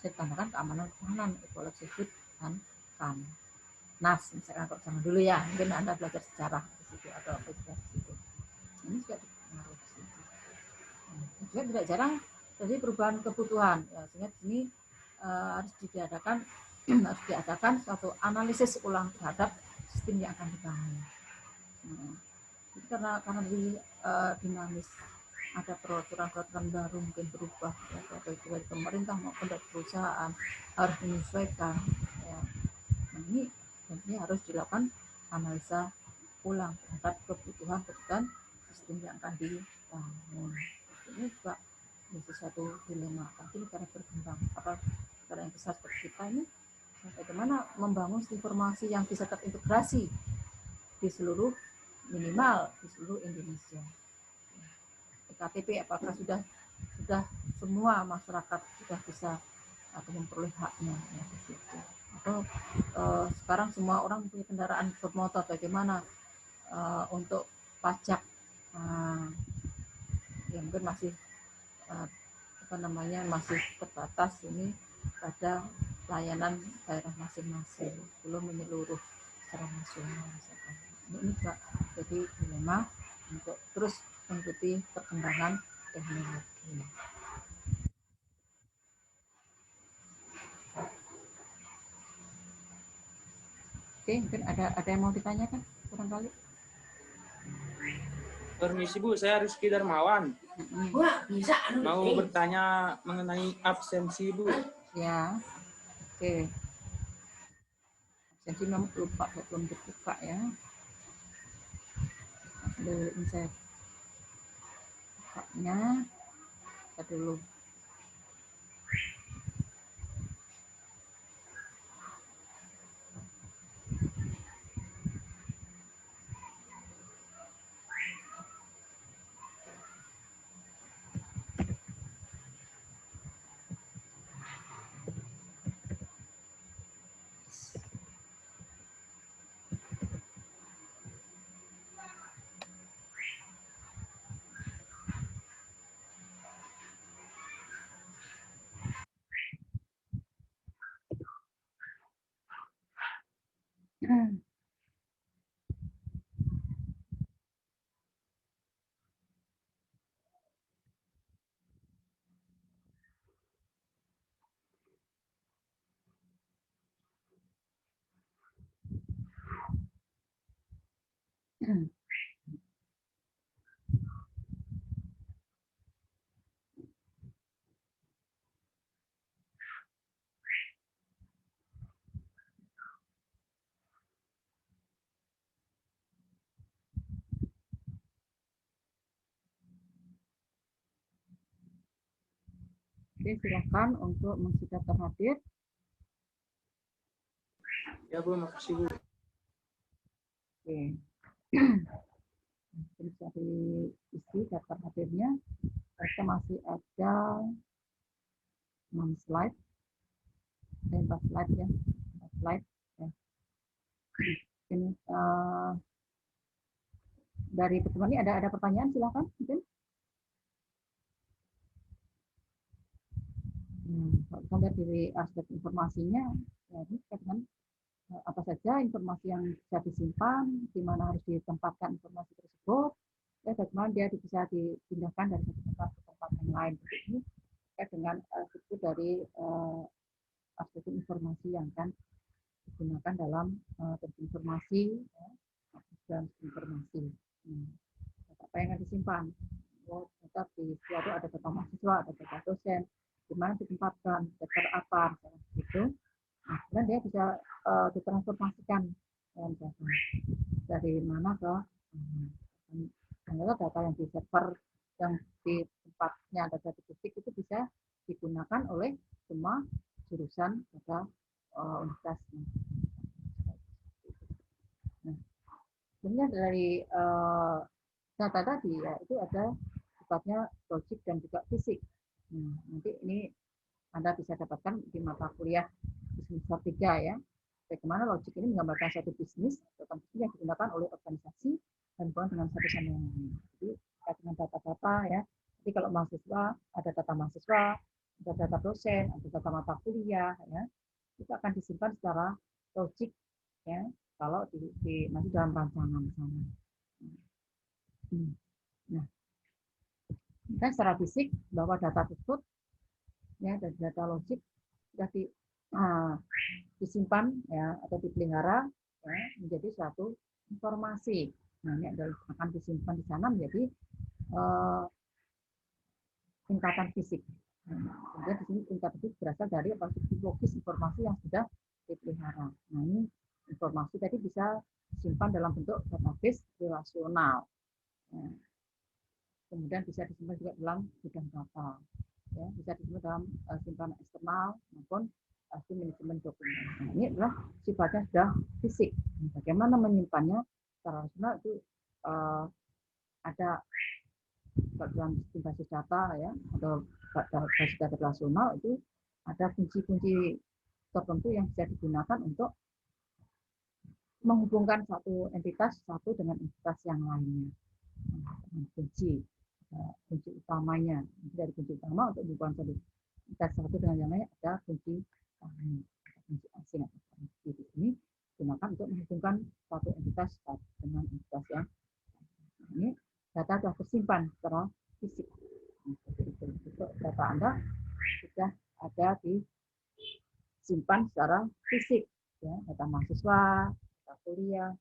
saya tambahkan keamanan Ipolek Sosbud dan KAM. NAS misalkan kalau zaman dulu ya, mungkin Anda belajar sejarah di situ atau apa di situ. Ini juga dipengaruhi di situ. Juga tidak jarang terjadi perubahan kebutuhan. Ya, sehingga di sini harus diadakan suatu analisis ulang terhadap sistem yang akan dibangun. Jadi karena dinamis, ada peraturan baru mungkin berubah, ya, baik dari pemerintah maupun dari perusahaan harus menyesuaikan. Ya. Nah, ini tentunya harus dilakukan analisa ulang terhadap kebutuhan sistem yang akan dibangun. Ini juga menjadi satu dilema. Tapi negara berkembang, negara yang besar seperti kita ini, bagaimana membangun informasi yang bisa terintegrasi di seluruh Indonesia. EKTP apakah sudah semua masyarakat sudah bisa atau memperoleh haknya ya, begitu. Atau sekarang semua orang punya kendaraan bermotor, bagaimana untuk pajak yang mungkin masih masih terbatas ini pada layanan daerah masing-masing, belum menyeluruh secara nasional misalkan. Ini juga jadi dilema untuk terus mengikuti perkembangan teknologi. Oke, mungkin ada yang mau ditanyakan barangkali?
Permisi Bu, saya Rizky Darmawan. Mau bertanya mengenai absensi Bu.
Ya, oke. Absensi memang lupa, belum dibuka ya. Ini saya bukanya. Kita dulu. Oke, silakan untuk sudah terhadir.
Ya Bu, makasih Bu.
Oke. Bisa diisi daftar hadirnya. Kita masih ada 6 slide. 4 slide ya. 4 slide. Ya. Ini, dari teman ini ada pertanyaan, silakan mungkin. Kalau kita lihat dari aspek informasinya, ya, ini dengan apa saja informasi yang bisa disimpan, di mana harus ditempatkan informasi tersebut, ya, bagaimana dia bisa dipindahkan dari satu tempat ke tempat yang lain. Jadi ini dengan itu dari aspek informasi yang akan digunakan dalam informasi, ya, dan informasi. Apa yang akan disimpan? Tetap di situ ada data mahasiswa, ada data dosen, di mana ditempatkan, sektor apa, gitu. Nah, kemudian dia bisa ditransformasikan dari mana ke ternyata data yang di server yang di tempatnya ada satu titik itu bisa digunakan oleh semua jurusan pada universitas. Nah, sebenarnya dari data tadi ya itu ada sifatnya logik dan juga fisik. Nanti ini Anda bisa dapatkan di mata kuliah di semester 3 ya. Bagaimana logik ini menggambarkan suatu bisnis yang digunakan oleh organisasi dan hubungan dengan satu sama yang lain. Jadi terkait dengan data-data ya. Jadi kalau mahasiswa ada data mahasiswa, ada data dosen, ada data mata kuliah ya, itu akan disimpan secara logik ya. Kalau masih dalam rancangan sana. Nah, dan secara fisik bahwa data tersebut ya dari data logik sudah disimpan ya atau dipelihara ya, menjadi suatu informasi. Nah, ini akan disimpan di sana menjadi tingkatan fisik. Kemudian di sini tingkatan fisik berasal dari logis informasi yang sudah dipelihara. Nah, ini informasi tadi bisa disimpan dalam bentuk database relasional. Ya. Kemudian bisa disimpan juga dalam bidang data. Ya, bisa disimpan dalam simpanan eksternal maupun manajemen dokumen. Nah, ini adalah sifatnya sudah fisik. Bagaimana menyimpannya secara rasional itu ada dalam sistem basis data ya atau basis data relasional itu ada kunci-kunci tertentu yang bisa digunakan untuk menghubungkan satu entitas satu dengan entitas yang lainnya. Kunci utamanya dari kunci utama untuk menghubungkan satu entitas satu dengan yang lainnya ada kunci utama, kunci asing atau kunci di sini digunakan untuk menghubungkan satu entitas dengan entitas yang ini data sudah tersimpan secara fisik. Data Anda sudah ada disimpan secara fisik, ya, data mahasiswa, data kuliah.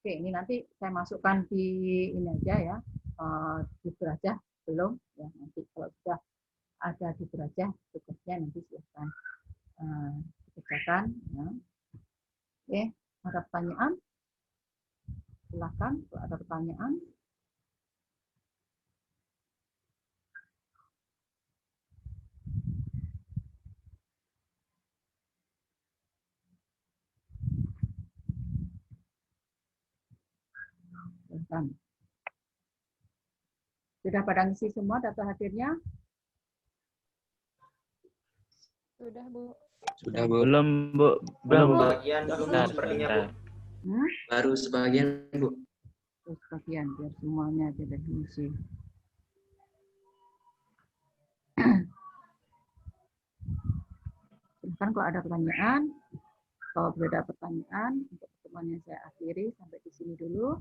Oke, ini nanti saya masukkan di ini aja ya, di Berajah belum, ya nanti kalau sudah ada di Berajah tugasnya nanti silahkan dikerjakan. Ya. Oke, ada pertanyaan? Silahkan kalau ada pertanyaan. Sudah pada ngisi semua data hadirnya?
Sudah, Bu.
Sudah, Bu.
Belum, Bu. Belum, Bu.
Sebagian belum
Bentar,
sepertinya, Bu.
bentar.
Baru sebagian, Bu.
Terus bagian biar semuanya tidak ngisi. Silahkan kalau ada pertanyaan. Kalau belum ada pertanyaan, untuk pertemuannya saya akhiri sampai di sini dulu.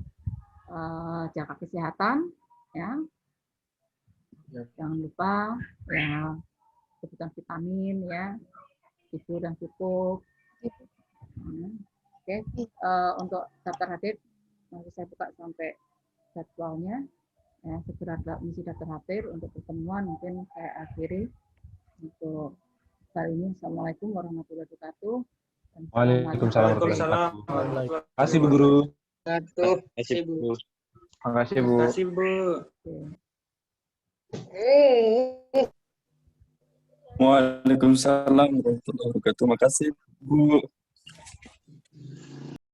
Jaga kesehatan, ya. Jangan lupa ya kebutuhan vitamin, ya, tidur yang cukup. Oke, untuk daftar hadir nanti saya buka sampai jadwalnya. Ya, segera mengisi daftar hadir untuk pertemuan mungkin saya akhiri untuk kali ini. Assalamualaikum warahmatullahi wabarakatuh.
Waalaikumsalam.
Waalaikumsalam.
Terima kasih, Bu Guru.
Terima
kasih, Bu.
Terima kasih, Bu.
Terima kasih, Bu.
Waalaikumsalam warahmatullahi wabarakatuh. Terima kasih, Bu.